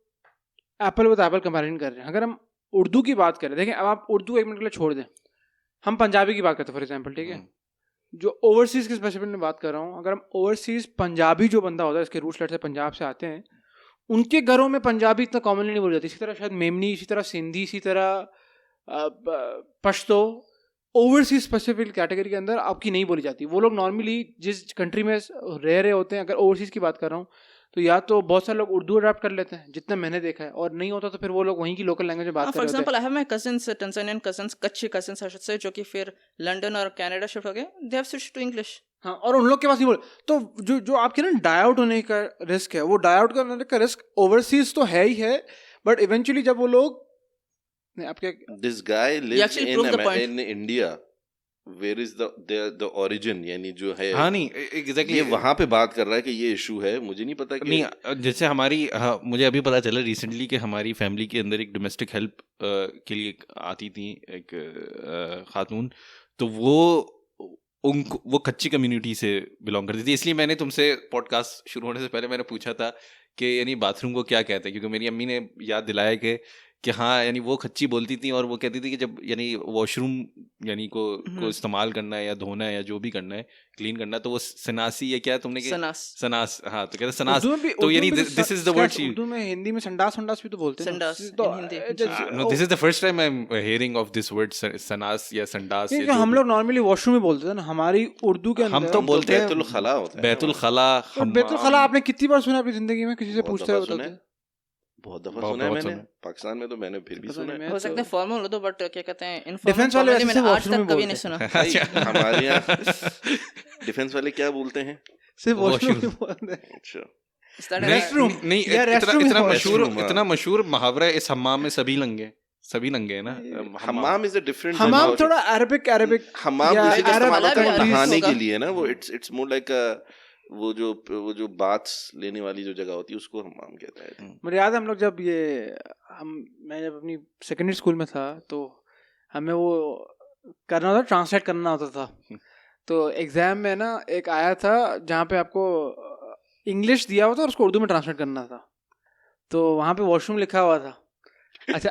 एप्पल विद एप्पल कंपैरिजन कर रहे हैं। अगर हम उर्दू की बात करें, देखें अब आप उर्दू एक मिनट के लिए छोड़ दें, हम पंजाबी की बात करते हैं फॉर एग्जांपल, ठीक है, जो ओवरसीज की स्पेसिफिक में बात कर रहा हूँ, अगर हम ओवरसीज पंजाबी जो बंदा होता है, इसके रूट्स लेट से पंजाब से आते हैं, उनके घरों में पंजाबी इतना कॉमनली नहीं बोली जाती। इसी तरह शायद मेमनी, इसी तरह सिंधी, इसी तरह पश्तो ओवरसीज स्पेसिफिक कैटेगरी के अंदर आपकी नहीं बोली जाती। वो लोग नॉर्मली जिस कंट्री में रह रहे होते हैं, अगर ओवरसीज की बात कर रहा हूँ, तो या तो बहुत सारे लोग उर्दू अडॉप्ट कर लेते हैं, जितना मैंने देखा है, और नहीं होता तो फिर वो लोग वहीं की लोकल लैंग्वेज में बात करते हैं। For example I have my cousins, Tanzanian cousins, Kutchi cousins I should say, जो कि फिर लंदन और कनाडा शिफ्ट हो गए, they have switched to English. हाँ, और उन लोग के पास नहीं बोले, तो जो आपके ना डाई आउट होने का रिस्क है, वो डाई आउट करने का रिस्क ओवरसीज तो है ही है, बट इवेंचुअली जब वो लोग आपके, this guy lives in India, Where is the origin, यानी जो है, हाँ नहीं एग्जैक्टली, ये वहाँ पे बात कर रहा है कि ये इशू है, मुझे नहीं पता कि नहीं, जैसे हमारी, हाँ, मुझे अभी पता चला रिसेंटली कि हमारी फैमिली के अंदर एक डोमेस्टिक हेल्प के लिए आती थी एक खातून, तो वो कच्ची कम्युनिटी से बिलोंग करती थी। इसलिए मैंने तुमसे पॉडकास्ट शुरू होने से पहले मैंने पूछा था कि यानी बाथरूम को क्या कहते हैं, क्योंकि मेरी अम्मी ने याद दिलाया कि कि हाँ यानी वो खच्ची बोलती थी और वो कहती थी कि जब यानी वॉशरूम यानी को इस्तेमाल करना है या धोना है या जो भी करना है क्लीन करना है तो वो सनासी या क्या तुमने सनास हाँ तो कहते सनास तो यानी this is the word she Urdu में हिंदी में संडास भी तो बोलते हैं संडास no this is the first time I am hearing of this word सनास या संडास क्योंकि हम लोग नॉर्मली वॉशरूम में बोलते हैं ना हमारी उर्दू के अंदर हम तो बोलते हैं बैतुल खला होता है बैतुल खला बैतुल खला आपने कितनी बार सुना अपनी जिंदगी में किसी से पूछते हो बहुत दफा सुना है मैंने पाकिस्तान में तो मैंने फिर भी सुना है हो सकता है फॉर्मल हो तो बट क्या कहते हैं डिफेंस वाले मैंने आज वॉशरूम तक में कभी बोलते नहीं सुना हमारे यहाँ डिफेंस वाले क्या बोलते हैं सिर्फ वॉशरूम में बोलते हैं अच्छा नहीं इतना मशहूर मुहावरा इस हम्माम में सभी नंगे है ना हम्माम इज अ डिफरेंट हम्माम थोड़ा अरबिक हम्माम इस्तेमाल होता है नहाने के लिए ना वो इट्स मोर लाइक वो जो बाथ्स लेने वाली जो जगह होती है उसको हम्माम कहते हैं। मुझे याद है हम लोग जब मैं जब अपनी सेकेंडरी स्कूल में था तो हमें वो करना होता ट्रांसलेट करना होता था तो एग्जाम में ना एक आया था जहाँ पे आपको इंग्लिश दिया हुआ था और उसको उर्दू में ट्रांसलेट करना था तो वहाँ पे वॉशरूम लिखा हुआ था। अच्छा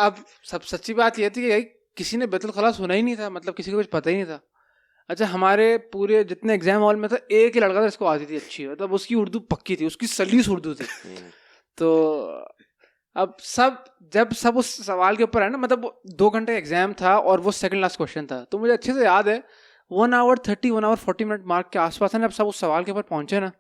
अब सब सच्ची बात ये थी कि किसी ने बैतुल खला सुना ही नहीं था, मतलब किसी को कुछ पता ही नहीं था। अच्छा हमारे पूरे जितने एग्जाम हॉल में था एक ही लड़का था जिसको आती थी अच्छी, मतलब उसकी उर्दू पक्की थी, उसकी सलीस उर्दू थी। तो अब जब सब उस सवाल के ऊपर है ना, मतलब 2 घंटे एग्जाम था और वो सेकंड लास्ट क्वेश्चन था, तो मुझे अच्छे से याद है 1 hour 30 1 hour 40 minute मार्क के आसपास है ना, अब सब उस सवाल के ऊपर पहुंचे ना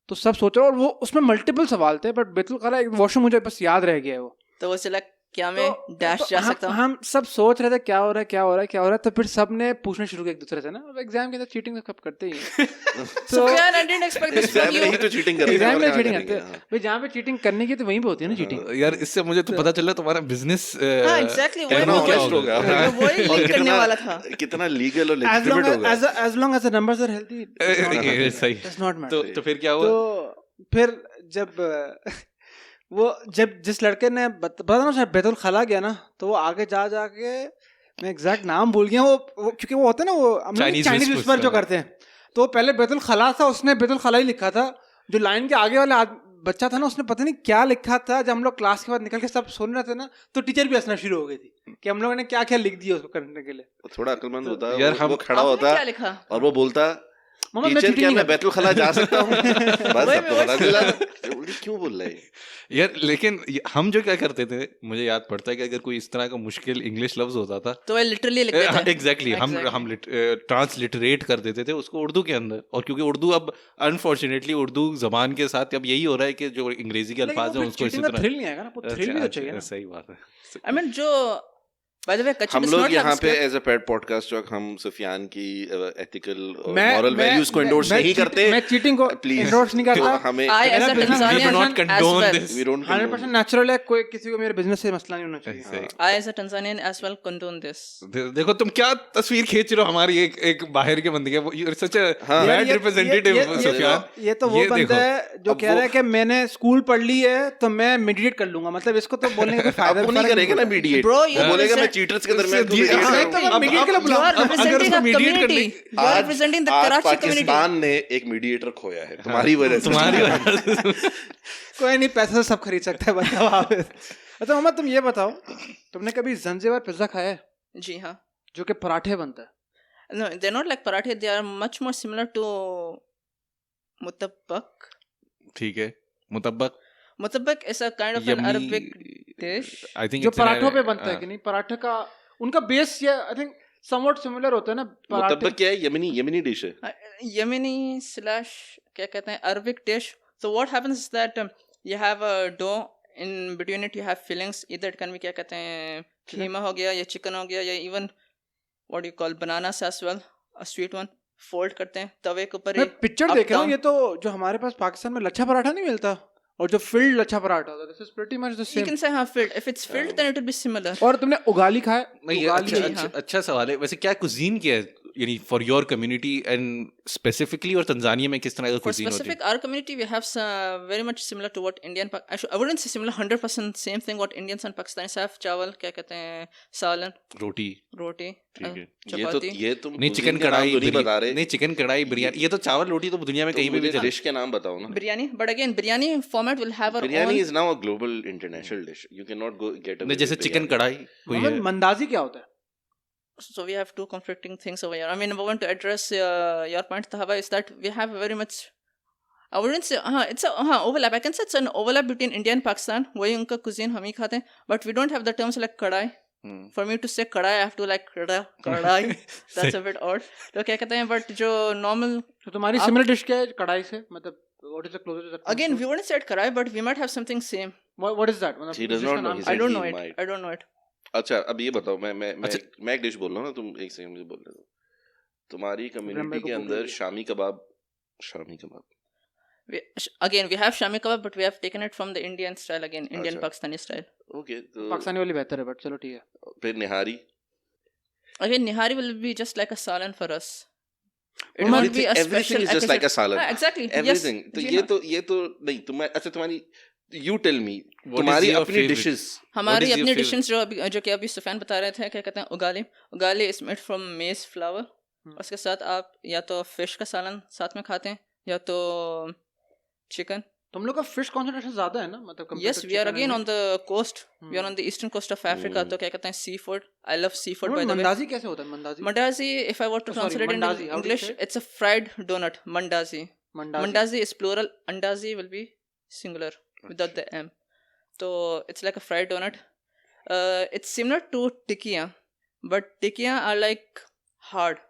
तो सब सोच रहे, और वो उसमें मल्टीपल सवाल थे बट बैतुल खला एक वॉशरूम मुझे बस याद रह गया है वो। तो वो चला क्या मैं डैश जा सकता हूँ। हम सब सोच रहे थे क्या हो रहा है, तो फिर सबने पूछना शुरू किया एक दूसरे से ना, एग्जाम के अंदर चीटिंग तो कब करते ही हैं। So I didn't expect this from you. तो चीटिंग करते हैं, एग्जाम में चीटिंग करते हैं भाई, जहाँ पे चीटिंग करने की तो वहीं पे होती है ना चीटिंग। यार इससे मुझे तो पता चला तुम्हारा बिजनेस हाँ एग्जैक्टली कितना ऑनेस्ट होगा, वही लिंक करने वाला था। कितना लीगल और लेजिटिमेट होगा। as long as the numbers are healthy सही does not matter। तो फिर क्या हुआ? तो फिर जब जिस लड़के ने पता ना शायद बैतुल खला गया ना, तो वो आगे जाके मैं एग्जैक्ट नाम भूल गया, वो क्योंकि वो होता है ना वो हम लोग चाइनीज विस्पर जो करते हैं, तो पहले बैतुल खला था, उसने बैतुल खला ही लिखा था। जो लाइन के आगे वाला बच्चा था ना, उसने पता नहीं क्या लिखा था। जब हम लोग क्लास के बाद निकल के सब सुन रहे थे ना, तो टीचर भी हंसना शुरू हो गई थी कि हम लोगों ने क्या क्या लिख दिया उसको करने के लिए। थोड़ा अक्लमंद होता यार, वो खड़ा होता और वो बोलता टीचर क्या मैं बैतुल खला जा सकता हूँ? बस अब तो पता चला क्यों बोल रहा है यार। लेकिन हम जो क्या करते थे, मुझे याद पड़ता है कि अगर कोई इस तरह का मुश्किल इंग्लिश लफ्ज होता था तो वो लिटरली लिख देते थे। एग्जैक्टली हम ट्रांसलिटरेट कर देते थे उसको उर्दू के अंदर। और क्योंकि उर्दू अब अनफॉर्चुनेटली उर्दू जबान के साथ अब यही हो रहा है कि जो अंग्रेजी के अल्फाज हैं उसको इसी तरह थ्रिल नहीं आएगा ना, वो थ्रिल भी तो चाहिए ना। सही बात है। आई मीन जो बाय द वे कच्ची हम लोग यहाँ पे एज अ पेड पॉडकास्ट जो हम सुफियान की एथिकल और मॉरल वैल्यूज को एंडोर्स नहीं करते। मैं चीटिंग को एंडोर्स नहीं करता। हमें I as a Tanzanian not condone as this. we don't 100% natural है, कोई किसी को मेरे बिजनेस से मसला नहीं होना चाहिए। I as a Tanzanian as well condone this. देखो तुम क्या तस्वीर खींच रहे हो हमारी एक बाहर के बंदे के। You are such a bad representative Sufiyan. ये तो वो बंदा है जो कह रहा है कि मैंने स्कूल पढ़ ली है तो मैं मीडिएट कर लूंगा, मतलब इसको तो बोलने का कोई फायदा नहीं करेगा ना मीडिएट। Bro, you बोलेगा मैं represent- चीटर्स के दरमियान You are representing a community. You are representing the आज Karachi community. पाकिस्तान ने एक मीडिएटर खोया है तुम्हारी वजह से। कोई नहीं, पैसा तो सब खरीद सकता है, बताओ आप। अच्छा मोहम्मद, तुम ये बताओ, तुमने कभी ज़ंज़ीबार पिज्जा खाया है? जी हाँ। जो कि पराठे बनता है। No, they're not like parathe. They are much more similar to mutabbak. ठीक है, मुतब्बक Mutabbak is a kind of an Arabic dish. I think जो पराठों पे बनता है कि नहीं, पराठे का उनका बेस ये आई थिंक समवट सिमिलर होता है ना। मुतब्बक क्या है? यमनी डिश है। Yemeni slash क्या कहते हैं Arabic dish. So what happens is that you have a dough, in between it you have fillings. Either it can be क्या कहते हैं कीमा हो गया या चिकन हो गया या even what do you call bananas as well, a sweet one. Fold करते हैं तवे के ऊपर। मैं पिक्चर देख रहा हूँ, ये तो जो हमारे पास पाकिस्तान में लच्छा पराठा नहीं मिलता, और जो फिल्ड लच्छा पराठा होता है, this is pretty much the same. You can say हाँ filled. If it's filled then it will be similar. और तुमने उगाली खाया? नहीं, अच्छा सवाल है। वैसे क्या कुजीन क्या है यानी for your community and specifically और तंजानिया में किस तरह का For cuisine होती है? specific our community, we have very much similar to what I wouldn't say similar 100% same thing what Indians and Pakistanis have. चावल क्या कहते हैं, सालन, रोटी, रोटी, ठीक है। चपाती. ये तुम नहीं चिकन cuisine के नाम कढ़ाई तो नहीं बता रहे, नहीं चिकन कढ़ाई बिरयानी, ये तो चावल रोटी तो दुनिया में तो कहीं पे भी मुझे चले। डिश के नाम बताओ ना। biryani. But again, biryani format will have our biryani own. is now a global international dish. You cannot go get away नहीं जैसे with चिकन biryani. कढ़ाई कोई है। मोहम्मद मंदाजी क्या होता है? So we have two conflicting things over here. I mean, number one, to address your point, Tahaba, is that we have very much. I wouldn't say it's a overlap. I can say it's an overlap between India and Pakistan. वही उनका cuisine हम ही खाते हैं. But we don't have the terms like कढ़ाई. For me to say कढ़ाई, I have to like कढ़ाई. That's a bit odd. तो क्या कहते हैं? But जो normal. तो तुम्हारी सिमिलर डिश क्या है कढ़ाई से? मतलब what is the closest that Again, we wouldn't say it कढ़ाई, but we might have something same. what is that? मतलब He does डिश not का know. नाम He क्या है? I don't he know it. might. I don't know it. अच्छा अब ये बताओ, मैं अच्छा। मैं एक डिश बोल रहा हूँ ना, तुम एक सेकंड मुझे बोल रहे हो। तुम्हारी मेरे कम्युनिटी को के भूख अंदर लगी है। Shami kebab Again, we have Shami kebab, but we have taken it from the Indian style again, Indian अच्छा। Pakistani style. ओके, तो पाकिस्तानी वाली बेहतर है, बट चलो ठीक है। फिर निहारी, Again, nihari will be just like a salan for us. It Everything- won't be a everything special is just like a episode. salad. Exactly. Everything. Yes. तो जी हाँ. ये तो नहीं तुम्हारी, अच्छा तुम्हारी, you tell me, What is तुम्हारी your अपनी favorite? डिशेस। हमारी is your अपनी favorite? डिशेस जो कि अभी सुफैन बता रहे थे, क्या कहते हैं, ugali. Ugali is made from मेज फ्लावर. उसके साथ आप या तो फिश का सालन साथ में खाते हैं या तो चिकन. तुम लोग का फिश कॉन्सेंट्रेशन ज्यादा है ना, मतलब compared Yes, to we are chicken again and on the coast. We are on the eastern coast of Africa. तो क्या कहते हैं, seafood. I love seafood, by the way. मंदाजी कैसे होता है? मंदाजी Mandazi, if I were to Oh, sorry, translate it in mandazi. How do you English, say it? it's a fried donut. Mandazi. Mandazi is plural. Andazi will be singular without the M. So it's like a fried donut. It's similar to tikkiya, but tikkiya are like hard.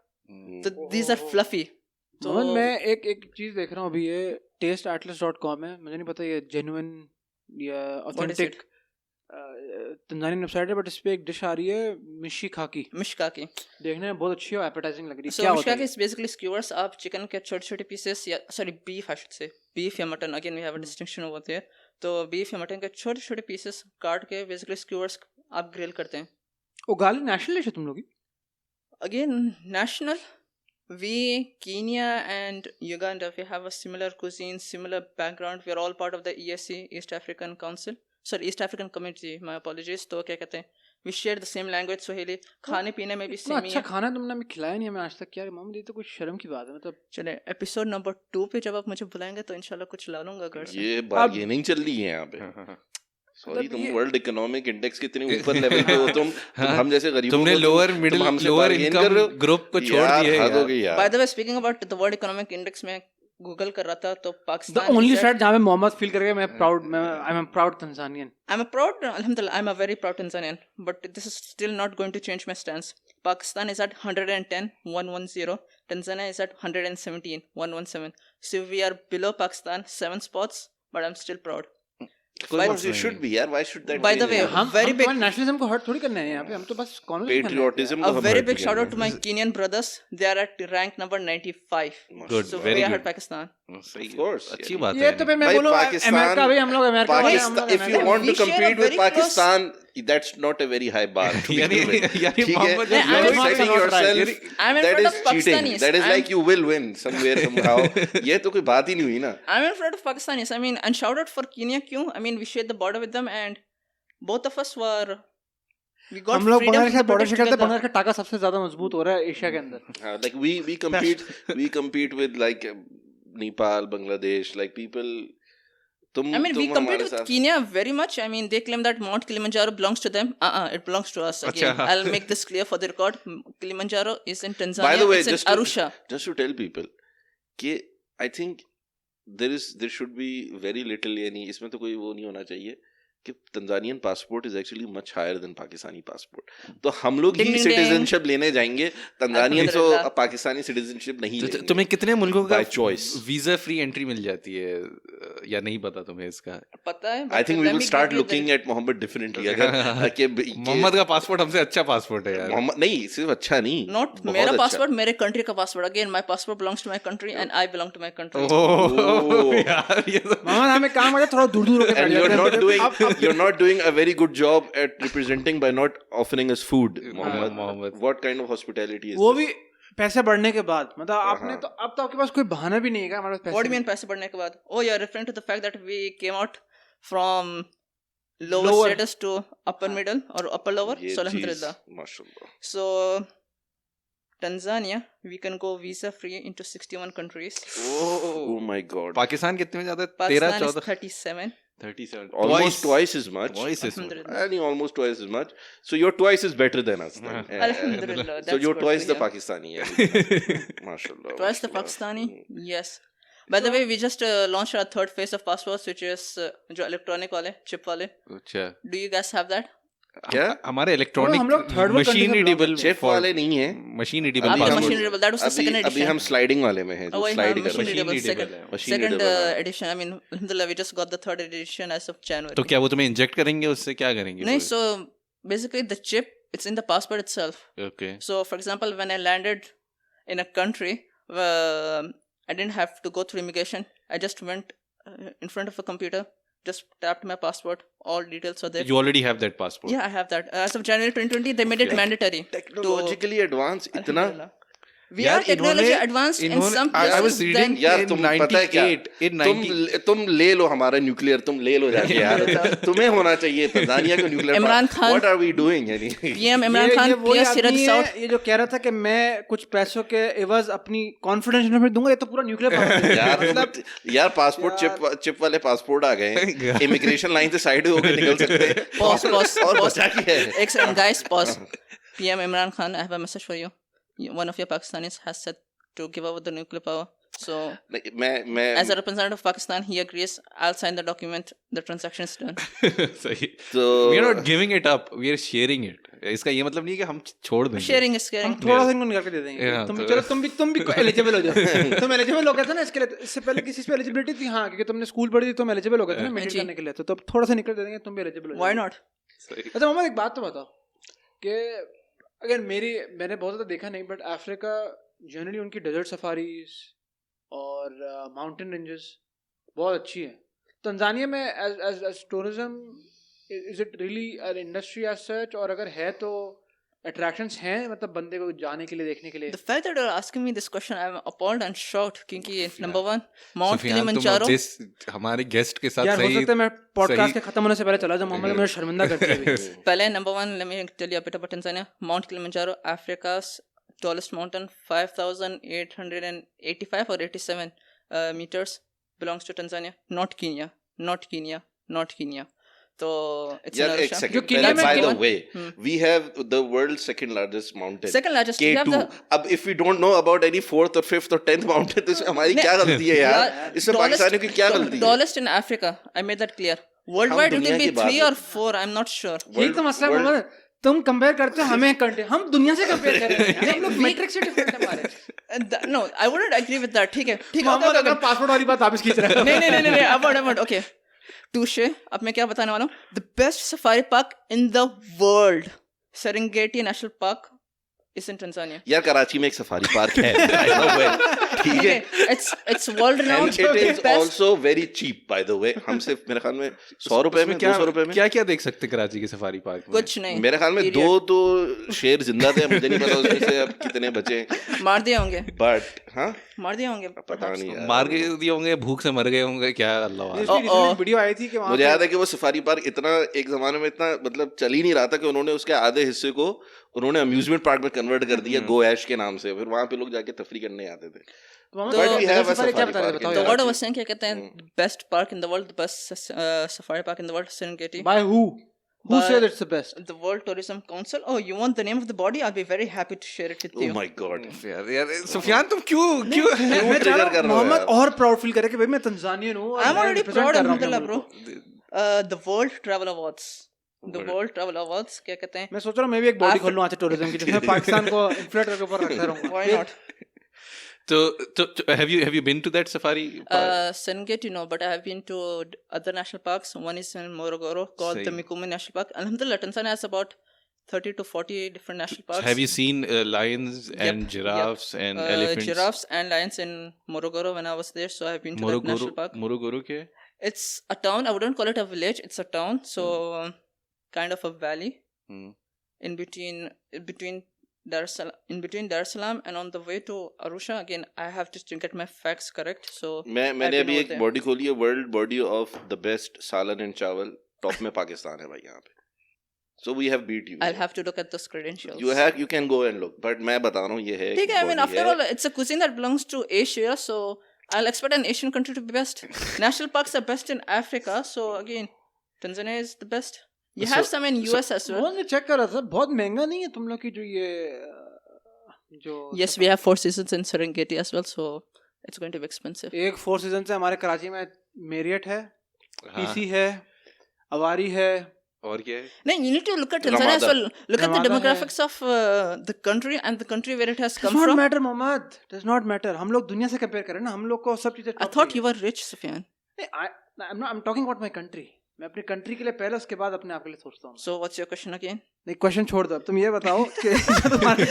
So these are fluffy. So Mohammad, मैं एक चीज देख रहा हूँ अभी, ये tasteatlas.com है, मुझे नहीं पता ये जेन्युइन या ऑथेंटिक तंजानियन वेबसाइट है, बट इस पे एक डिश आ रही है मिशिकाकी. mishkaki. देखने में बहुत अच्छी और एपेटाइजिंग लग रही है. So क्या होता mishkaki है? is basically skewers. आप chicken के छोटे-छोटे pieces या sorry beef I should say, beef या mutton, again we have a distinction over there. तो beef या mutton के छोटे-छोटे pieces काट के basically skewers आप grill करते हैं. उगाली नेशनल डिश है तुम लोग की? Again, national. We, Kenya and Uganda, we have a similar cuisine, similar background. We are all part of the EAC, East African Council. Sorry, East African Community. My apologies. तो क्या कहते हैं? We share the same language, Swahili. खाने पीने में भी इतना same ही अच्छा है. खाना तुमने हमें खिलाया नहीं हमें आज तक यार मोहम्मद, ये तो कुछ शर्म की बात है. मतलब चले episode number 2 पे जब आप मुझे बुलाएंगे तो इंशाल्लाह कुछ ला लूंगा घर से. ये बार्गेनिंग चल रही है यहाँ पे। सॉरी, तुम वर्ल्ड इकोनॉमिक इंडेक्स के इतने ऊपर लेवल पे हो, तुम हम जैसे गरीबों तुमने को लोअर मिडिल तुम हमसे लोअर bargain इनकम कर रहे हो? ग्रुप को छोड़ यार, दिए हद हो यार। गई यार। By the way, speaking about the World Economic Index में गूगल कर रहा था तो the Pakistan only is at- side जहाँ पे मोहम्मद फील करके मैं proud, I am proud Tanzanian. I'm a proud, alhamdulillah, I'm a very proud Tanzanian, but this is still not going to change my stance. Pakistan is at 110, 110. Tanzania is at 117, 117. So we are below Pakistan, 7 spots, but I'm still proud. Of course you should be यार, why should that By the change way, यार? हम very big- तुम्हारे nationalism को hurt थोड़ी करने हैं यहाँ पे, हम तो बस कॉन्वर्सेशन Patriotism A को हम very hurt big नहीं shout out करना to my Kenyan brothers. They are at rank number 95. Good, So very we are good. at Pakistan. सही Of course, अच्छी यार। बात ये है। तो फिर मैं भाई, बोलूँ पाकिस्तान- अमेरिका, भाई हम लोग अमेरिका वाले हैं, हम लोग Pakistan, if you America want to We share a compete with very close- Pakistan, that's not a very high bar. to यानी begin with. यानी ठीक है? Mohammad I'm You're in front setting of yourself, I'm in that front is of cheating. Pakistanis. That is I'm- like you will win somewhere somehow. ये तो कोई बात ही नहीं हुई ना। I'm in front of Pakistanis. I mean, and shout out for Kenya क्यों? I mean, we shared the border with them and both of us were... We got हम लोग freedom बांग्लादेश from से the बॉर्डर British से करते हैं, together. Bangladesh का टाका सबसे ज्यादा मजबूत हो रहा है एशिया के अंदर. हाँ, like we compete with like Nepal, Bangladesh, like people. I mean, we तुम compete हमारे with साथ- Kenya very much. I mean, they claim that Mount Kilimanjaro belongs to them. It belongs to us. Again, अच्छा. I'll make this clear for the record. Kilimanjaro is in Tanzania. By the way, it's in Arusha. just to tell people कि I think there should be very little, यानी इसमें तो कोई वो नहीं होना चाहिए कि Tanzanian passport is actually much higher than Pakistani passport. तो हम लोग ही Ding, ding, सिटीजनशिप लेने जाएंगे, तंजानियन तो अल्हम्दुलिल्लाह. पाकिस्तानी सिटीजनशिप नहीं तो लेंगे. तुम्हें कितने मुल्कों का By choice. Visa free entry मिल जाती है या नहीं पता तुम्हें इसका? पता है. I think we will start looking at Mohammed differently. अगर कि मोहम्मद का पासपोर्ट हमसे अच्छा पासपोर्ट है यार. मोहम्मद नहीं, सिर्फ अच्छा नहीं, Not बहुत मेरा अच्छा. passport, मेरे country का passport. Again, my passport belongs to my country and I belong to my country. ओह यार ये तो मोहम्मद हमें काम आता है थोड़ा दूर दूर होकर And you're not doing a very good job at representing by not offering us food, Mohammed. Mohammed. What kind of hospitality is वो this? भी पैसे बढ़ने के बाद मतलब आपने हाँ। तो अब तो आपके पास कोई बहाना भी नहीं है हमारे पास What do you पैसे mean पैसे बढ़ने के बाद? Oh, you're referring to the fact that we came out from lower Lower. status to upper middle or upper lower. ये So चीज alhamdulillah. माशाल्लाह So Tanzania, we can go visa free into 61 countries. oh my god Pakistan कितने में जाता है? 13 Pakistan is 14 37. 37 almost twice as much Twice as much. Alhamdulillah. I think almost twice as much so you're twice as better than us then. Alhamdulillah. so That's you're good twice to the hear. Pakistani yeah. mashallah Twice the mashallah. Pakistani? Yes. By the way, we just launched our third phase of passports, which is जो electronic वाले, chip वाले. अच्छा Do you guys have that? क्या हमारे electronic हम लोग third world country machine से readable chip वाले नहीं है मशीन अभी रीडेबल आपका हम- machine readable. That was the second अभी edition. हम स्लाइडिंग वाले में हैं Oh, जो wait, स्लाइड हाँ, कर machine रहे हैं readable. readable Second, है. Machine second readable है. edition. I mean, alhamdulillah, we just got the third edition as of January. तो क्या वो तुम्हें इंजेक्ट करेंगे उससे क्या करेंगे नहीं, so basically the chip, it's in the passport itself. Okay So, for example, when I landed in a country, I didn't have to go through immigration. I just went in front of a computer, just tapped my passport. All details are there. You already have that passport Yeah, I have that. As of January 2020, they made it mandatory. Technologically advance इतना Alhamdulillah. We are technology advanced in some I places. was reading यार तुम पता है क्या in 90 तुम ले लो हमारा nuclear तुम ले लो जाके यार तुम्हें होना चाहिए तंजानिया को nuclear Imran Khan- what are we doing यानी PM Imran Khan, वही PS Siraj आदमी Saud. है ये जो कह रहा था कि मैं कुछ पैसों के एवज अपनी कॉन्फिडेंस इन्वेस्टमेंट दूंगा ये तो पूरा न्यूक्लियर यार पासपोर्ट चिप वाले पासपोर्ट आ गए इमिग्रेशन लाइन से साइड होकर निकल सकते हैं Pause, pause, और pause. बचा क्या है एक second, guys, pause. PM Imran Khan, I have a message for you. One of your Pakistanis has said to give over the nuclear power. So, नहीं, मैं as a representative of Pakistan, he agrees. I'll sign the document. The transaction is done. सही तो we are not giving it up we are sharing it इसका ये मतलब नहीं है कि हम छोड़ देंगे Sharing is caring. हम थोड़ा सा इनको निकाल के दे देंगे Yeah, तुम तो- भी चलो तुम भी एलिजिबल हो जाओ तुम एलिजिबल हो गए थे ना इसके लिए इससे पहले किसी पे एलिजिबिलिटी थी हाँ क्योंकि तुमने स्कूल पढ़ी थी तुम एलिजिबल हो गए थे ना मेडिटेट जी। करने के लिए तो तब थोड़ा सा निकल दे देंगे तुम भी एलिजिबल हो Why जाओगे। not? अच्छा मोहम्मद एक बात तो बताओ कि अगर मैंने बहुत ज़्यादा देखा नहीं बट अफ्रीका जनरली उनकी डेजर्ट सफारीज और माउंटेन रेंजेस बहुत अच्छी है तंजानिया में as tourism is it really an industry as such और अगर है तो अट्रैक्शंस हैं मतलब बंदे को जाने के लिए देखने के लिए The fact that you're asking me this question, I'm appalled and shocked. क्योंकि number one, Mount सुफियान तुम Kilimanjaro. हमारे गेस्ट के साथ यार हो सही सकता है मैं पॉडकास्ट सही- के खत्म होने से पहले चला जाऊं मोहम्मद मुझे शर्मिंदा करते हैं पहले number one, let me tell you a bit about Tanzania. Mount Kilimanjaro, Africa's tallest mountain, 5,885 or 87 meters, belongs to Tanzania, not Kenya, not Kenya, not Kenya. So it's in यार एक Arusha. सेकंड जो किले में by the given- way we have the world second largest mountain Second largest. We have K2 the अब if we don't know about any fourth और fifth और 10th mountain तो इसमें हमारी क्या गलती है यार इसमें पाकिस्तानियों की क्या गलती है tallest in Africa. I made that clear. Worldwide, it दुनिया will be की बात 3 है। or 4. I'm not sure. यही तो मसला है World- मोहम्मद तुम कंपेयर करते हो हमें कंट्री हम दुनिया से कंपेयर कर रहे हैं हम लोग मैट्रिक से डिफरेंट है हमारे No, I wouldn't agree with that. ठीक है. मोहम्मद अगर पासपोर्ट वाली बात वापस खींच रहे हो नहीं अवॉइड ओके टूशे अब मैं क्या बताने वाला हूँ the best safari park in the world Serengeti National Park is in Tanzania यार कराची में एक सफारी पार्क है by the way, ठीक है it's world and renowned it is also very cheap by the way हम सिर्फ मेरे ख्याल में 100 रुपए में 200 रुपए में क्या क्या देख सकते कराची के सफारी पार्क में कुछ नहीं मेरे ख्याल में Period. 2 तो शेर जिंदा थे मुझे नहीं पता उसमें से अब कितने बचे मार दिए होंगे बट हाँ मार दिए होंगे पता नहीं यार मार के दिए होंगे भूख से मर गए होंगे क्या अल्लाह वाला। Oh, वीडियो आई थी कि वहाँ मुझे याद है कि वो सफारी पार्क इतना एक जमाने में इतना मतलब चल ही नहीं रहा था कि उन्होंने उसके आधे हिस्से को उन्होंने अम्यूजमेंट पार्क में कन्वर्ट कर दिया गो ऐश के नाम से फिर वहां पे लोग जाके तफरी करने आते थे Mohammad But we have a safari क्या safari बता रहे park बताओ in the यार word Karachi. was saying क्या कहते हैं best park in the world best safari park in the world Serengeti by who By- said it's the best the World Tourism Council. Oh, you want the name of the body? I'll be very happy to share it with Oh you. my god यार सुफियान तुम क्यों मैं चाह रहा trigger कर हूँ रहे हो मोहम्मद यार? और प्राउड फील करे कि भाई मैं तंजानियन हूँ और I'm मैं already represent proud, कर रहा हूँ अपने alhamdulillah, मुल्क bro. को। The World Travel Awards. The World Travel Awards क्या कहते हैं? मैं सोच रहा हूँ मैं भी एक बॉडी खोल लूँ आज टूरिज्म की जिसमें पाकिस्तान को इन्फ्लेट करके ऊपर रखता रहूँगा Why not? तो have you been to that safari park? Serengeti, no, but I have been to other national parks. One is in Morogoro called the Same. Mikumi National Park. Alhamdulillah, Tanzania has about 30 to 40 different national parks. Have you seen lions and Yep, giraffes and elephants? Giraffes and lions in Morogoro when I was there, so I have been to that national park. Morogoro के It's a town. I wouldn't call it a village. It's a town. So kind of a valley Hmm. in between in between Dar es Salaam and on the way to Arusha. Again, I have to get my facts correct. So मैंने I've been अभी over एक there. Body खोली है, world body of the best सालन and चावल, top में पाकिस्तान है भाई यहाँ पे. So we have beat you. I'll have to look at those credentials. You can go and look, but मैं बता रहा हूँ ये है. ठीक है, I mean, body after है. all, it's a cuisine that belongs to Asia, so I'll expect an Asian country to be best. National parks are best in Africa, so again, Tanzania is the best. You have some in US as well. मैंने check करा था, बहुत महंगा नहीं है तुम लोग की जो ये जो Yes, we have 4 seasons in Serengeti as well, so it's going to be expensive. एक 4 सीजन से हमारे कराची में मेरियट है, पीसी है, अवारी है. और क्या है? No, you need to look at Tanzania as Ramada. well. Look at the Ramada demographics of the country and the country where it has Does come not from. matter, Mohammad. Does not matter. हम लोग दुनिया से compare करें ना, हम लोग को सब चीजें. I thought you were rich, Sufyan. I'm talking about my country. मैं अपनी कंट्री के लिए पहले, उसके बाद अपने आप के लिए सोचता हूँ. So what's your question again? नहीं, क्वेश्चन छोड़ दो. तुम ये बताओ कि जो तुम्हारे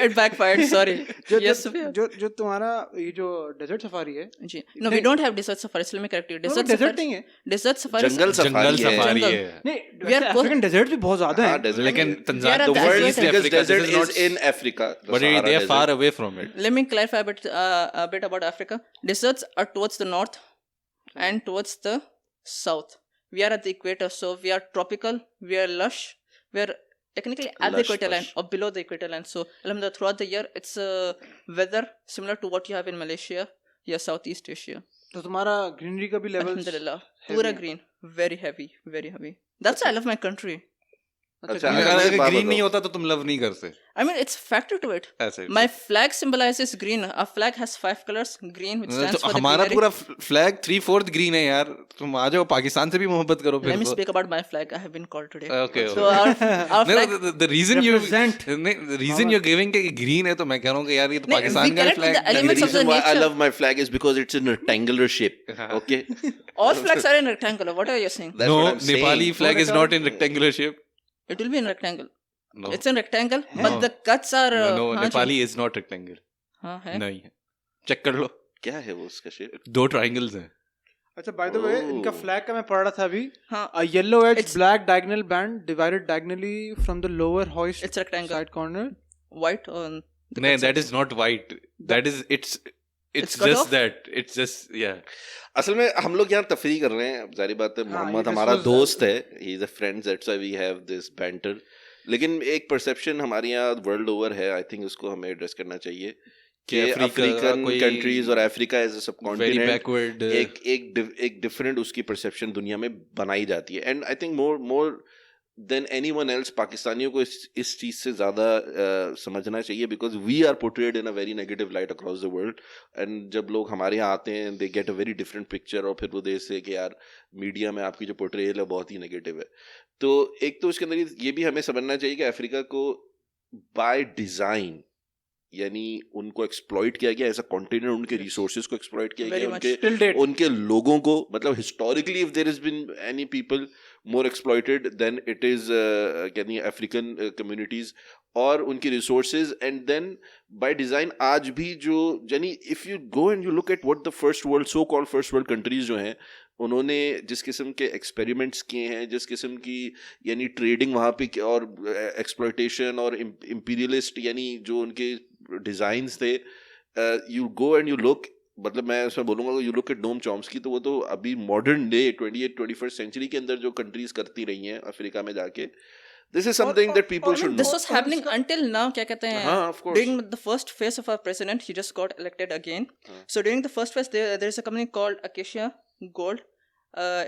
It backfired, sorry. जो Yes, Sufyan. जो तुम्हारा ये जो डेजर्ट सफारी है, जी. No, we don't have desert safari. Let me correct you. Desert desert safari. नहीं है. Desert safari. जंगल जंगल सफारी सफारी है. है. नहीं, We are अफ्रीकन डेजर्ट भी बहुत ज्यादा हाँ, है. desert लेकिन है. Tanzania, Yeah, The that's world's right. biggest desert This is in Africa. the but Sahara they are far Desert. away from it. Let me clarify a bit about Africa. Deserts are towards the north and towards the south. We are at the equator, so we are tropical, we are lush, we are technically at the Lush, equator line lush. or below the equator line. So alhamdulillah, throughout the year, it's weather similar to what you have in Malaysia, Southeast Asia. तो तुम्हारा greenery का भी level. Alhamdulillah, pura green, very heavy, very heavy. That's why I love my country. अच्छा, अगर मुझे एक बात green नहीं बताओ. होता तो तुम लव नहीं करते. I mean, it's factor to it. ऐसे My flag symbolizes green. Our flag has 5 colors. Green, which stands तो for the हमारा greenery. पूरा फ्लैग 3/4 ग्रीन है यार. तुम आ जाओ, पाकिस्तान से भी मोहब्बत करो Let me फिर. speak about my flag. I have been called today. Okay, So our flag. the reason you Represent. the reason you're giving कि green है, तो मैं कह रहा हूँ कि यार ये तो नहीं, पाकिस्तान we का connect with flag. the The elements of the reason why I nature. love my flag is because it's in a rectangular shape. Okay. All flags are in rectangular. What are you saying? That's No, what I'm Nepali saying. flag is not in rectangular shape. It will be in rectangle. No, It's in rectangle, No. but the cuts are. no, हाँ जी. Nepali is not rectangle. हाँ है. नहीं है. Check कर लो. क्या है वो उसका shape? 2 triangles हैं. अच्छा, बाय द वे, इनका फ्लैग का मैं पढ़ रहा था अभी. हाँ. A yellow edge It's- black diagonal band divided diagonally from the lower hoist It's rectangle. side corner. White on. the No, cuts that are- is not white. That is it's It's cut just off? that. It's just yeah. असल में हम लोग यहाँ तफरी कर रहे हैं. जारी बात है, हाँ, मोहम्मद ये हमारा festivals दोस्त है. He is a friend. That's why we have this banter. लेकिन एक परसेप्शन हमारे यहाँ वर्ल्ड ओवर है. आई थिंक उसको हमें एड्रेस करना चाहिए कि अफ्रीका अफ्रीकन कोई कंट्रीज और Africa as a Very subcontinent backward. एक डिफरेंट उसकी परसेप्शन दुनिया में बनाई जाती है. And I think more than anyone else पाकिस्तानियों को इस चीज से ज्यादा समझना चाहिए, because we are portrayed in a very negative light across the world. And जब लोग हमारे यहाँ आते हैं, they get a very different picture, और फिर वो देश से कि यार मीडिया में आपकी जो पोर्ट्रेयल है बहुत ही नेगेटिव है. तो एक तो उसके अंदर ये भी हमें समझना चाहिए कि अफ्रीका को बाय डिजाइन, यानी उनको एक्सप्लॉइट किया गया एज अ कॉन्टिनेंट, उनके रिसोर्सेज को एक्सप्लॉइट किया Very गया, much. उनके Till date. उनके लोगों को, मतलब historically if there has been any people more exploited than it is यानी अफ्रीकन कम्युनिटीज और उनकी resources. And then by design आज भी जो, यानी if you go and you look at what the first world, so called first world countries जो हैं, उन्होंने जिस किस्म के एक्सपेरिमेंट्स किए हैं, जिस किस्म की यानी ट्रेडिंग वहाँ पे और एक्सप्लॉयटेशन और इम्पीरियलिस्ट यानी जो उनके डिजाइन्स थे, you go and you look, मतलब मैं उसमें बोलूंगा you look at Noam Chomsky, तो वो तो अभी मॉडर्न डे 21st सेंचुरी के अंदर जो कंट्रीज करती रही हैं अफ्रीका में जाके, this is something that people should This know. was happening until now. क्या कहते हैं? हाँ, of course. During the first phase of our president, he just got elected again. So during the first phase, there is a company called Acacia Gold.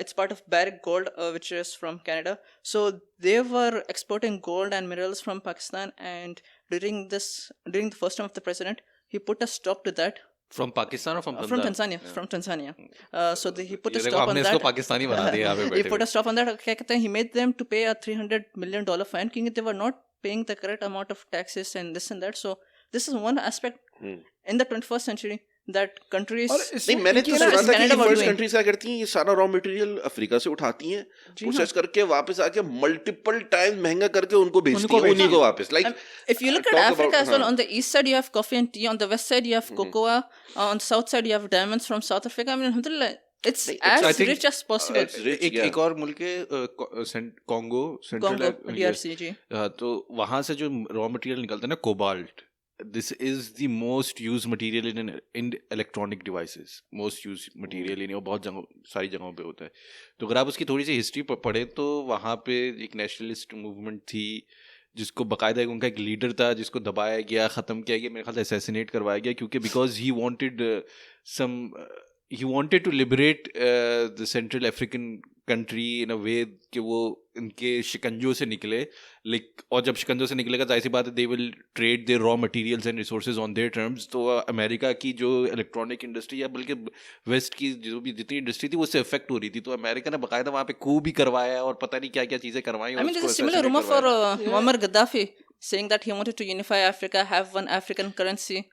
It's part of Barrick Gold, which is from Canada. So they were exporting gold and minerals from Pakistan, and during the first term of the president, he put a stop to that. From Pakistan or from From Tanzania? Tanzania. From Tanzania. So he put ये a देखो, stop on हमने इसको that. Pakistani बना दिया यहाँ पे He बैठे put a stop on that. क्या कहते हैं? He made them to pay a $300 million fine, क्योंकि they were not paying the correct amount of taxes and this and that. So this is one aspect in the 21st century that countries. और नहीं, इसमें मैंने इनकी तो ना- सुना था कि Canada were first doing. Countries क्या करती हैं, ये सारा रॉ मटेरियल अफ्रीका से उठाती हैं, प्रोसेस करके वापस आके मल्टीपल टाइम महंगा करके उनको बेचती हैं उन्हीं को वापस. Like If you look at Africa as well, on the east side you have coffee and tea, on the west side you have cocoa, on the south side you have diamonds from South Africa. I mean, alhamdulillah, It's Like, as I think, rich as possible. it's rich, एक yeah. एक और मुल्क है Congo central Congo, DRC, जी. तो वहां से जो raw material निकलता है ना cobalt, this is the most use material in electronic devices, most use material in बहुत सारी जगहों पे होता है. तो अगर आप उसकी थोड़ी सी हिस्ट्री पढ़े तो वहाँ पे एक नेशनलिस्ट मूवमेंट थी जिसको बाकायदा उनका एक लीडर था जिसको दबाया गया, ख़त्म किया गया, मेरे ख्याल से असैसिनेट करवाया गया, क्योंकि because he wanted to liberate the Central African country in a way कि वो इनके शिकंजों से निकले. और जब शिकंजों से निकलेगा तो ऐसी बात है they will trade their raw materials and resources on their terms. तो अमेरिका की जो इलेक्ट्रॉनिक इंडस्ट्री या बल्कि वेस्ट की जो भी जितनी इंडस्ट्री थी वो उससे अफेक्ट हो रही थी, तो अमेरिका ने बाकायदा वहाँ पे coup भी करवाया और पता नहीं क्या क्या चीज़ें करवाई. I mean, there's a similar rumor for Muammar Gaddafi saying that he wanted to unify Africa, have one African currency,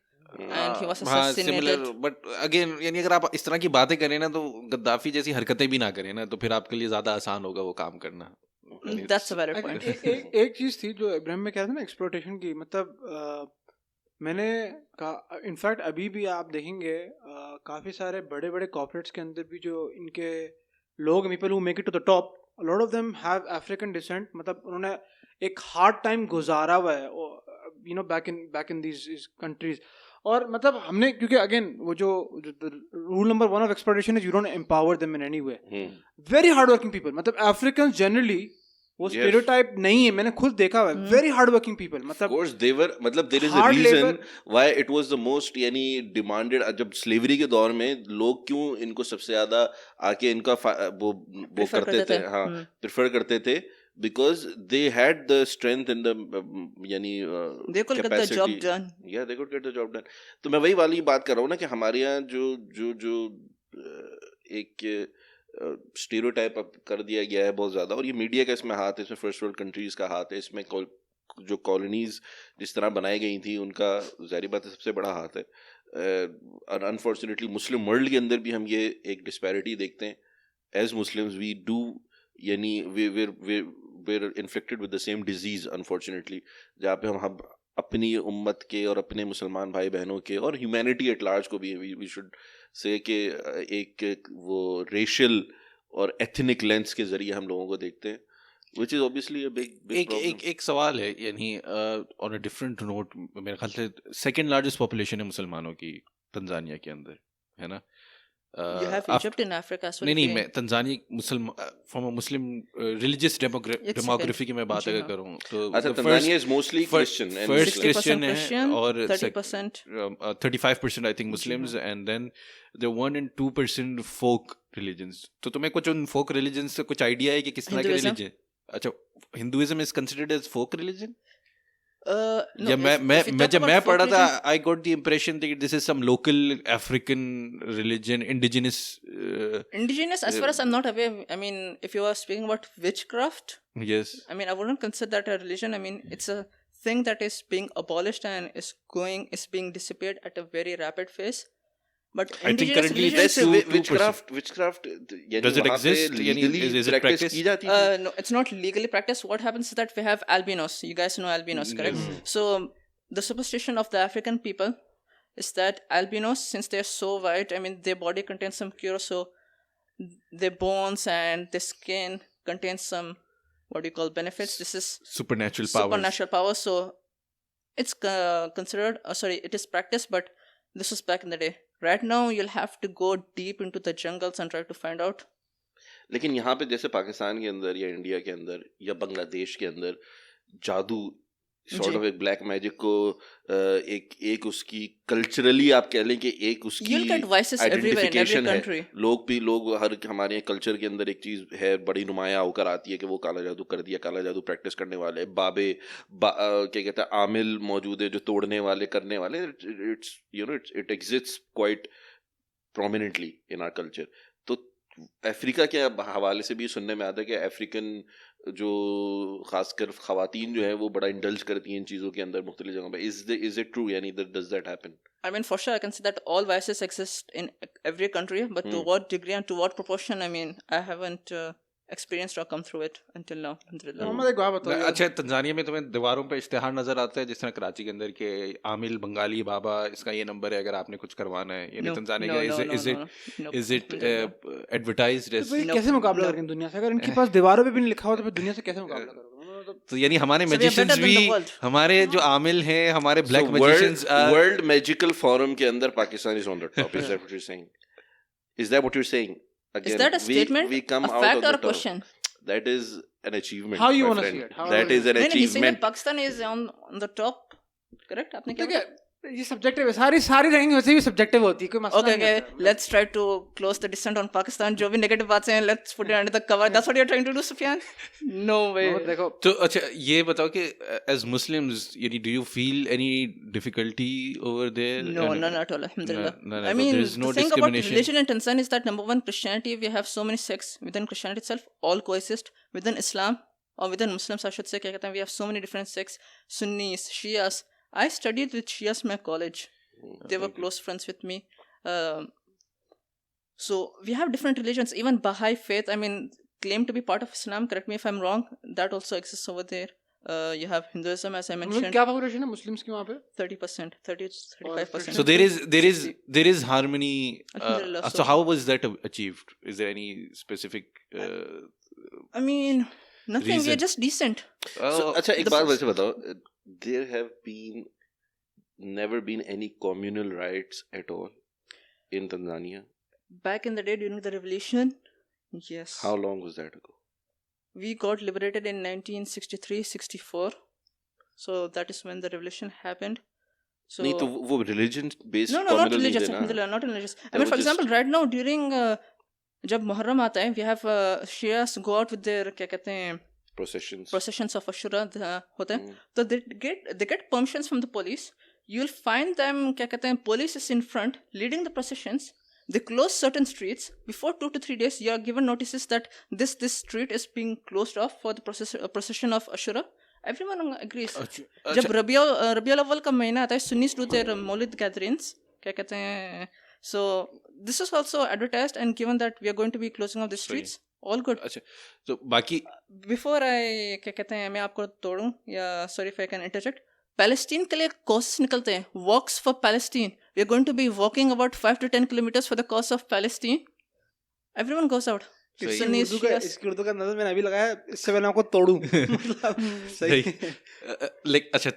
and he was assassinated. But again यानी अगर आप इस तरह की बातें करें ना तो गद्दाफी जैसी हरकतें भी ना करें ना तो फिर आपके लिए ज्यादा आसान होगा वो काम करना. That's a better point. एक चीज थी जो इब्राहिम में कहा था ना एक्सप्लॉयटेशन की, मतलब मैंने कहा इनफैक्ट अभी भी आप देखेंगे काफी सारे बड़े बड़े कॉर्पोरेट्स के अंदर भी जो इनके लोग people who make it to the top, a lot of them have African descent, मतलब उन्होंने एक हार्ड टाइम गुजारा हुआ है you know back in these countries. और मतलब हमने क्योंकि अगेन वो जो rule number 1 of exploitation is you don't empower them in any way. Very hard working people, मतलब अफ्रीकन्स जनरली वो स्टेरियोटाइप नहीं है, मैंने खुद देखा हुआ है. वेरी हार्ड वर्किंग पीपल, मतलब of course they were, मतलब there is a reason why it was the most यानी demanded. जब स्लेवरी के दौर में लोग क्यों इनको सबसे ज्यादा आके इनका वो करते थे, हाँ प्रेफर करते थे, because they had the strength and the यानी they could get the job done. Yeah, they could get the job done. तो मैं वही वाली बात कर रहा हूँ ना कि हमारे यहाँ जो एक स्टीरियोटाइप कर दिया गया है बहुत ज्यादा, और ये मीडिया का इसमें हाथ है, इसमें फर्स्ट वर्ल्ड कंट्रीज का हाथ है, इसमें जो कॉलोनीज जिस तरह बनाई गई थी उनका ज़ाहिर बात है सबसे बड़ा हाथ है. और अनफॉर्चुनेटली मुस्लिम वर्ल्ड के अंदर भी हम ये एक डिस्पैरिटी देखते हैं. एज मुस्लिम्स वी डू यानी we're infected with the same disease unfortunately, जहाँ पे हम अपनी उम्मत के और अपने मुसलमान भाई बहनों के और ह्यूमैनिटी एट लार्ज को भी we should say कि एक वो रेशियल और एथनिक लेंस के जरिए हम लोगों को देखते हैं, which is obviously a big problem. एक सवाल है यानी on a different note, मेरे ख्याल से सेकंड लार्जेस्ट पॉपुलेशन है मुसलमानों की तंजानिया के अंदर, है ना? You have Egypt in Africa as well. नहीं मैं Tanzania from a Muslim religious demography की मैं बात अगर करूँ तो Tanzania is mostly Christian and first Christian है और 30% 35% I think Muslims, and then the 1 and 2% folk religions. तो तुम्हें कुछ उन folk religions से कुछ आइडिया है कि किस तरह के religion? अच्छा, Hinduism is considered as folk religion? No, जब मैं पढ़ा था I got the impression that this is some local African religion, indigenous as far as I'm not aware. I mean, if you are speaking about witchcraft, yes, I mean I wouldn't consider that a religion. I mean it's a thing that is being abolished and is being disappeared at a very rapid pace. But I think currently that's witchcraft does it exist? Is it practiced? No, it's not legally practiced. What happens is that we have albinos. You guys know albinos, correct? So the superstition of the African people is that albinos, since they're so white, I mean their body contains some cure, so their bones and their skin contains some what do you call benefits. This is supernatural powers. So it's considered it is practiced, but this was back in the day. Right now you'll have to go deep into the jungles and try to find out. लेकिन यहाँ पे जैसे पाकिस्तान के अंदर या India के अंदर या बांग्लादेश के अंदर जादू sort of एक ब्लैक मैजिक को एक उसकी कल्चरली आप कह लें कि एक उसकी आइडेंटिफिकेशन है. लोग हर हमारे कल्चर के अंदर एक चीज है बड़ी नुमाया होकर आती है कि वो काला जादू कर दिया, काला जादू प्रैक्टिस करने वाले बाबे क्या कहते हैं आमिल मौजूद है जो तोड़ने वाले करने वाले. It's you know it exists quite prominently in our culture. तो अफ्रीका के हवाले से भी सुनने में आता है कि अफ्रीकन जो खासकर ख़वातीन जो है वो बड़ा इंडल्ज करती हैं इन चीज़ों के अंदर मुख्तलिफ जगहों पे. इज इट ट्रू यानी does that happen? I mean for sure I can say that all vices exist in every country, but to what degree and to what proportion, I mean I haven't experienced or come through it until now. Alhamdulillah. Mohammad एक बात बताओ अच्छा, Tanzania में तुम्हें दीवारों पे इश्तिहार नजर आता है जिस तरह कराची के अंदर के आमिल बंगाली बाबा, इसका ये नंबर है अगर आपने कुछ करवाना है, यानी No, तंजानिया no, का no, is no, it no, no. is it Alhamdulillah. advertised as? तो भाई No, कैसे मुकाबला no. करेंगे दुनिया से? अगर इनके पास दीवारों पे भी नहीं लिखा हो तो फिर दुनिया से कैसे मुकाबला करोगे? मतलब तो यानी हमारे So we are magicians better than the भी, world. हमारे जो आमिल हैं, हमारे black So magicians World Magical Forum के अंदर Pakistan is on the top. Is that what you're saying? Is that what you're saying? Again, Is that a statement, we come a out fact on or the a top. question? That is an achievement. How you my wanna friend. see it? How That you is an नहीं, he's saying that achievement. Pakistan is on the top. Correct? आपने क्या देखिए ये subjective है, सारी ranking वैसे भी subjective होती है, कोई मसला Okay, नहीं okay. होता है। Let's try to close the descent on Pakistan. जो भी negative बातें हैं, let's put it under the cover. That's what you're trying to do, Sufyan? No way. Mohammad देखो तो अच्छा ये बताओ कि as Muslims, यानी do you feel any difficulty over there? No, none at all. Alhamdulillah. No, I so mean, there is no the thing about discrimination. religion in Tanzania is that number one, Christianity, we have so many sects within Christianity itself, all coexist. Within Islam, or within Muslims, I should say, क्या कहते हैं, we have so many different sects, Sunnis, Shias. I studied with Shias in my college. They were close friends with me. So we have different religions. Even Baha'i faith, I mean, claim to be part of Islam. Correct me if I'm wrong. That also exists over there. You have Hinduism, as I mentioned. क्या population है Muslims की वहाँ पे? 30%, 30-35%. So there is harmony. Alhamdulillah, So how was that achieved? Is there any specific? I mean, nothing. We are Reason. just decent. So, अच्छा एक the बात first- वैसे बताओ. There have never been any communal riots at all in Tanzania. Back in the day during the revolution, yes. How long was that ago? We got liberated in 1963-64. So that is when the revolution happened. So नहीं तो वो religion based no, not communal नहीं religious. थे ना. Alhamdulillah, not religious. I They mean, were for just- example, right now during जब मुहर्रम आता है, we have Shias go out with their क्या कहते हैं processions of Ashura होते हैं. So they get permissions from the police. You'll find them क्या कहते हैं, police is in front leading the processions. They close certain streets. Before 2 to 3 days, you are given notices that this street is being closed off for the procession of Ashura. Everyone agrees. जब रबिया अव्वल का महीना आता है, Sunnis do their Maulid gatherings. क्या कहते हैं? So this is also advertised and given that we are going to be closing off the streets. All good. अच्छा, तो बाकी Before I क्या कहते हैं, मैं आपको तोड़ूं या sorry if I can interject. Palestine के लिए कॉज निकलते हैं, walks for Palestine. We are going to be walking about 5 to 10 kilometers for the cause of Palestine. Everyone goes out. इसकी उर्दू का नजर मैंने अभी लगाया, इससे पहले आपको तोड़ूं. मतलब सही. like अच्छा,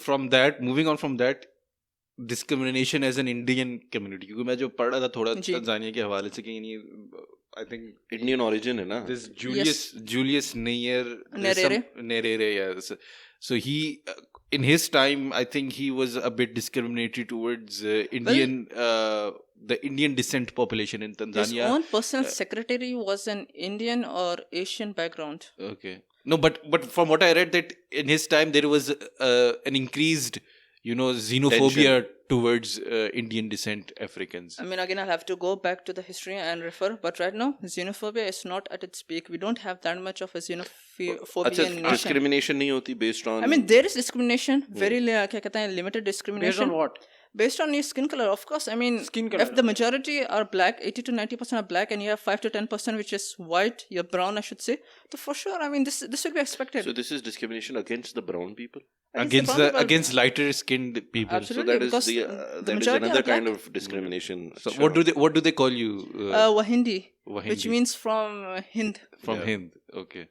from that moving on from that discrimination as an Indian community, क्योंकि मैं जो पढ़ रहा था थोड़ा तंजानिया के हवाले से कि ये I think Indian origin है ना. this Julius Nyerere, yes. So he in his time I think he was a bit discriminatory towards the Indian descent population in Tanzania. His own personal secretary was an Indian or Asian background. Okay. No, but from what I read that in his time there was an increased xenophobia towards Indian descent Africans. I mean, again, I'll have to go back to the history and refer, but right now, xenophobia is not at its peak. We don't have that much of a xenophobia अच्छा, in nation. discrimination नहीं होती based on. I mean, there is discrimination, very क्या कहते हैं, limited discrimination. Based on what? Based on your skin color, of course. I mean, Skin color. if the majority are black, 80 to 90% are black, and you have 5 to 10% which is white, you're brown, I should say. So for sure, I mean, this will be expected. So this is discrimination against the brown people. Against lighter skinned people. Absolutely. So that is because that is majority another are black. kind of discrimination. So Sure. what do they call you? Wahindi, Wahindi. which means from Hind. From Yeah. Hind. Okay.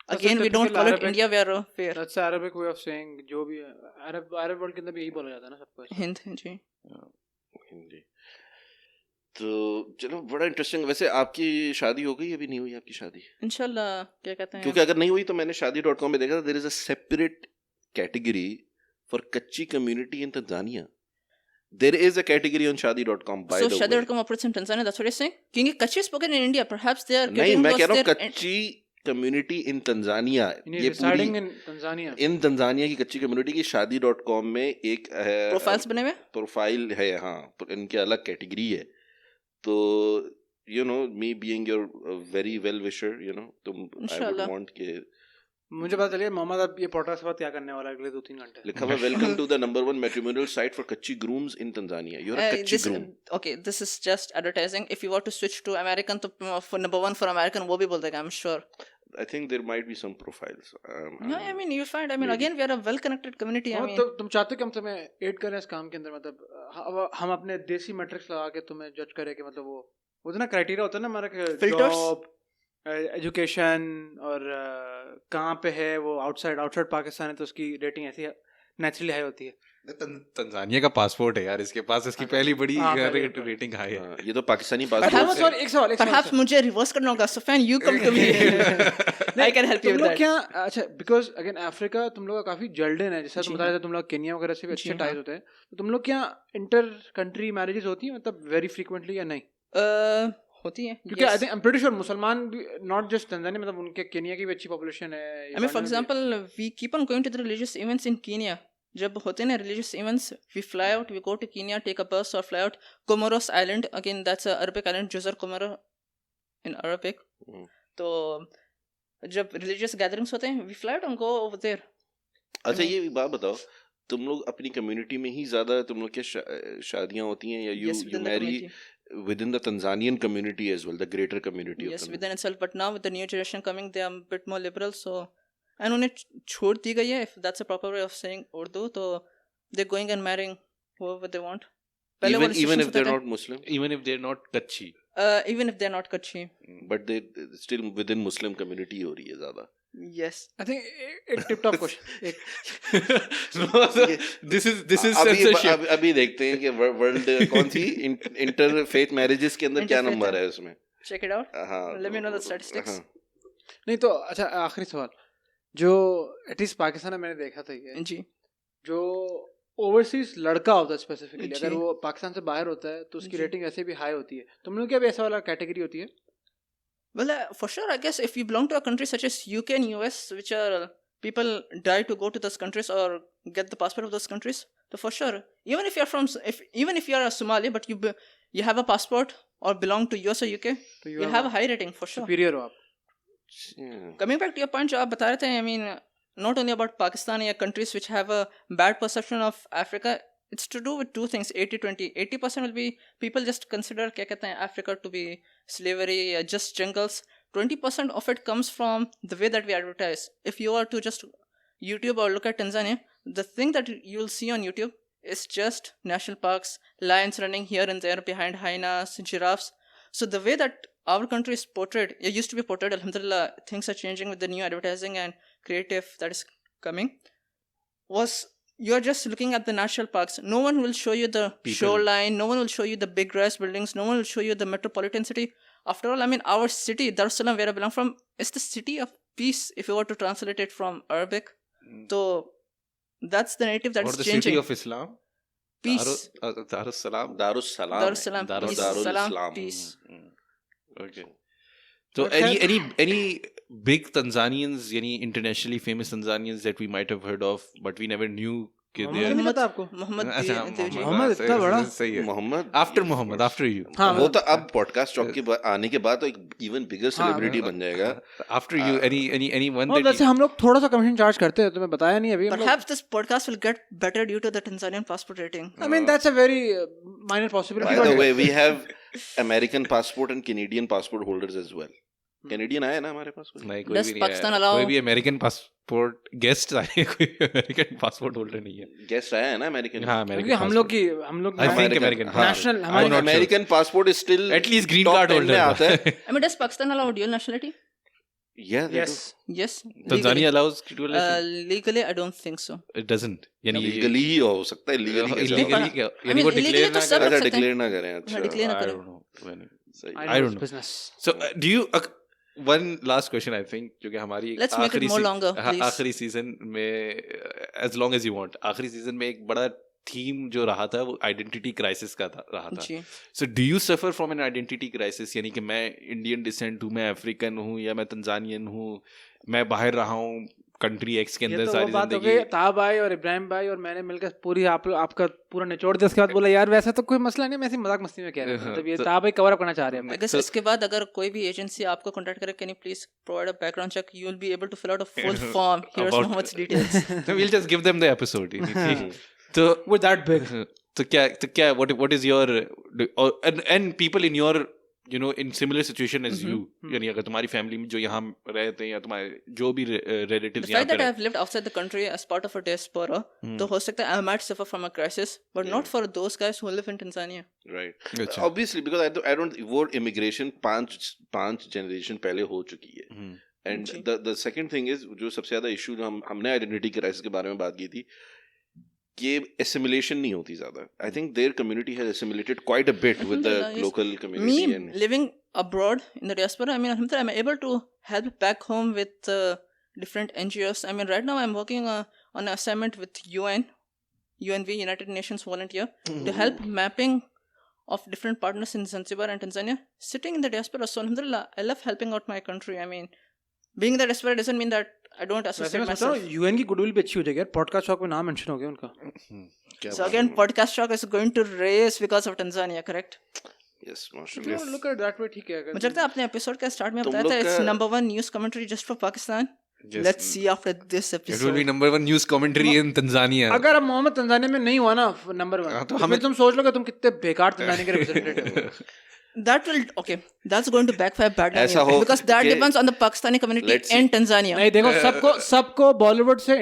That's Again, a we don't typical call it Arabic- India, we are fair. That's the Arabic way of saying जो भी है, Arab world के अंदर भी यही बोला जाता है ना सबको. Hind, जी. हिंदी. तो चलो बड़ा इंटरेस्टिंग. वैसे आपकी शादी हो गई अभी नहीं हुई आपकी शादी? इंशाल्लाह क्या कहते हैं. क्योंकि अगर नहीं हुई तो मैंने शादी.com में देखा था there is a separate category for Kutchi community in Tanzania. There is a category on shadi.com by So the way. Shadi.com operates in Tanzania, that's what you're saying? क्योंकि कच्ची spoken in India, perhaps they are नहीं getting मैं lost कह रहा हूँ there. कच्ची community in Tanzania. ये residing पूरी in Tanzania. इन तंजानिया की कच्ची कम्युनिटी की शादी.com में एक Profiles बने हुए? प्रोफाइल है. हाँ, इनके अलग कैटेगरी है. तो you know me being your very well wisher, you know, तो I would Inshallah. want के मुझे पता चलिए मोहम्मद अब ये पॉडकास्ट के बाद क्या करने वाला है अगले 2-3 घंटे. लिखा हुआ welcome to the number 1 matrimonial site for Kachi grooms in Tanzania. You're a Kachi this, groom. okay, this is just advertising. If you were to switch to American, तो for number 1 for American, वो भी बोल देगा, I'm sure. I think there might be some profiles. No, I mean, you find, I mean, again, we are a well-connected community. I mean, तो तुम चाहते हो कि हम तुम्हें एड करें इस काम के अंदर, मतलब हम अपने देसी मैट्रिक्स लगा के तुम्हें जज करें कि मतलब वो तो ना क्राइटेरिया होता है ना हमारा, Filters? जॉब, एजुकेशन और कहाँ पे है वो, आउटसाइड पाकिस्तान है तो उसकी रेटिंग ऐसी नेचुरली हाई होती है. तंजानिया का पासपोर्ट है यार इसके पास, इसकी पहली बड़ी रेटिंग हाई है. ये तो पाकिस्तानी Perhaps, पासपोर्ट sorry, एक सवाल perhaps मुझे reverse करना होगा. Sufyan, you come to me. I can help you तुम with लोग that. क्या, अच्छा, बिकॉज अगेन अफ्रीका तुम लोग का काफी जल्डन है, जैसा तुम बता रहे थे, तुम लोग केनिया वगैरह से भी जी अच्छे हाँ. टाइज होते हैं, तो तुम लोग क्या इंटर कंट्री मैरिजेस होती हैं मतलब वेरी फ्रीक्वेंटली या नहीं? होती है. क्योंकि आई think I am pretty sure मुसलमान भी, नॉट जस्ट तंजानिया, मतलब उनके केनिया की भी अच्छी पॉपुलेशन है. I mean, for example, we keep on going to the religious events in Kenya. जब होते हैं ना religious events, we fly out, we go to Kenya, take a bus or fly out. Comoros Island, again, that's a Arabic island, Jazar Comoro in Arabic. तो जब religious gatherings होते हैं, we fly out and go over there. अच्छा, ये भी बात बताओ, तुम लोग अपनी कम्युनिटी में ही ज्यादा तुम लोग क्या शादियां होती हैं, या Yes, you within the marry community. within the Tanzanian community as well, the greater community Yes, of within itself. But now with the new generation coming, they are a bit more liberal. So, and उन्हें छोड़ दी गई है, if that's a proper way of saying Urdu, तो they're going and marrying whoever they want. पहले वो even restrictions if they're होते not Muslim, Even if they're not Kachi. थे. Even if they're not Kachi. but they still within Muslim community हो रही है ज्यादा. Yes. I think एक tip top question, This is अभी censorship. अभी देखते हैं कि वर्ल्ड कौन सी इंटरफेथ मैरिजेस के अंदर क्या Interfaith. नंबर है उसमें. Check it out. हाँ, Let me know the statistics. हाँ. नहीं तो अच्छा, आखिरी सवाल, जो एटलीस्ट पाकिस्तान में मैंने देखा था ये, जी. जो ओवरसीज लड़का होता है स्पेसिफिकली, जी. अगर वो पाकिस्तान से बाहर होता है तो उसकी जी. रेटिंग ऐसे भी हाई होती है. तुम लोग क्या भी ऐसा वाला कैटेगरी होती है? Well, for sure, I guess if you belong to a country such as UK and US, which are people die to go to those countries or get the passport of those countries, so for sure, even if you're from, even if you're a Somali, but you have a passport or belong to US or UK, तो you'll have a high rating for sure. Superior हो आप. Yeah. Coming back to your point, जो आप बता रहे थे, I mean, not only about Pakistan or countries which have a bad perception of Africa, it's to do with two things, 80-20. 80% will be people just consider क्या कहते हैं, Africa to be slavery, just jungles. 20% of it comes from the way that we advertise. If you are to just YouTube or look at Tanzania, the thing that you'll see on YouTube is just national parks, lions running here and there behind hyenas, giraffes. So the way that our country is portrayed, it used to be portrayed, alhamdulillah, things are changing with the new advertising and creative that is coming, was you're just looking at the national parks. No one will show you the shoreline, no one will show you the big grass buildings, no one will show you the metropolitan city. After all, I mean, our city, Dar es Salaam, where I belong from, is the city of peace, if you were to translate it from Arabic. So that's the narrative that Or is the changing. city of Islam. Peace. Darussalam. Darussalam. Darussalam, peace. Salam, peace. Okay. So any big Tanzanians, any internationally famous Tanzanians that we might have heard of, but we never knew कि they नहीं are. पता आपको? मोहम्मद अच्छा, देवजी. मोहम्मद इतना बड़ा? सही है. Mohammad After you. हाँ, वो तो अब पॉडकास्ट चौक के आने के बाद तो एक इवन बिगर सेलिब्रिटी बन जाएगा. After you, anyone और that वैसे हम लोग थोड़ा सा कमीशन चार्ज करते हैं, तुम्हें बताया नहीं अभी. Perhaps this podcast will get better due to the Tanzanian passport rating. I mean, that's a very minor possibility. By the but- way, we have American passport and Canadian passport holders as well. Canadian आया ना हमारे पास. नहीं, कोई Does भी नहीं Pakistan है. allow- कोई भी अमेरिकन पासपोर्ट गेस्ट आए, कोई अमेरिकन पासपोर्ट होल्डर नहीं है. गेस्ट आया है ना अमेरिकन. हाँ, क्योंकि अमेरिकन हम लोग I think American. हाँ. national I'm हमारे not sure. American passport is still At least green top card 10 holder में आता है. I mean, does Pakistan allow dual nationality? Yeah, they yes. Yes. Tanzania allows dual Legally, nationality? legally, I don't think so. It doesn't. do. यानी Legally ही हो सकता है. Legally कैसे होगा? illegally क्या? I यानी mean, वो illegally declare तो ना सब करें. रख अच्छा सकते हैं. डिक्लेयर ना करें. अच्छा. declare ना I करें. don't know. सही. I don't know. business. So do you one last question I think क्योंकि हमारी Let's make it more longer, please. आखिरी सीजन में as long as you want, आखिरी सीजन में एक बड़ा थीम जो रहा था वो आइडेंटिटी क्राइसिस का रहा था. जी. So do you suffer from an identity crisis, यानी कि मैं इंडियन डिसेंट हूँ, मैं अफ्रीकन हूँ या मैं तंजानियन हूँ, मैं बाहर रहा हूँ कंट्री एक्स के ये अंदर तो वो सारी बात हो जिंदगी गई, ताब भाई और इब्राहिम भाई और मैंने मिलकर पूरी आपका पूरा निचोड़ दिया। उसके बाद बोला यार वैसा तो कोई मसला नहीं, मैं ऐसी मजाक मस्ती में कह रहा था, मतलब ये ताब भाई कवर अप करना चाह रहे हैं। I guess इसके बाद अगर कोई भी एजेंसी आपको कांटेक्ट करे, can you please provide a background check? You will be able to fill out a full form. Here's About- Mohammed's details. So we'll just give them the episode. तो वो that big. तो क्या what is your and people in your in similar situation as you, यानी अगर तुम्हारी family में जो यहाँ रहते हैं या तुम्हारे जो भी The relatives यहाँ fact पे that I've lived outside the country as part of a diaspora, तो हो सकता है I might suffer from a crisis, but not for those guys who live in Tanzania. Right. अच्छा। Obviously, because I don't वो immigration पांच generation पहले हो चुकी है. And the second thing is जो सबसे ज्यादा issue जो हमने identity crisis के बारे में बात की थी कि assimilation नहीं होती ज्यादा. I think their community has assimilated quite a bit with the local community. Me and living abroad in the diaspora, I mean, alhamdulillah, I'm able to help back home with different NGOs. I mean, right now I'm working on an assignment with UNV, United Nations Volunteer, to help mapping of different partners in Zanzibar and Tanzania sitting in the diaspora. So alhamdulillah, I love helping out my country. I mean, being in the diaspora doesn't mean that I don't वैसे associate मैं सोच रहा myself. हूँ UN की goodwill भी अच्छी हो जाएगी यार, पॉडकास्ट शॉक में नाम मेंशन हो गया उनका। So again, podcast shock is going to raise because of Tanzania, correct? yes, If you mashallah. want to look at it that way, ठीक है। मुझे लगता है आपने एपिसोड के स्टार्ट में तुम बताया था लोग it's का- number 1 news commentary just for Pakistan. Yes. Let's see after this It will episode. be number 1 news commentary in Tanzania. अगर अब मोहम्मद तंजानिया में नहीं हुआ ना नंबर 1, तो तो हमें- तुम सोच लो कि तुम कितने बेकार तंजानिया के रिप्रेजेंटेटिव हो। That will that's going to backfire badly on ऐसा you, हो because that कि- depends on the Pakistani community Let's see. and Tanzania. नहीं देखो, सबको बॉलीवुड से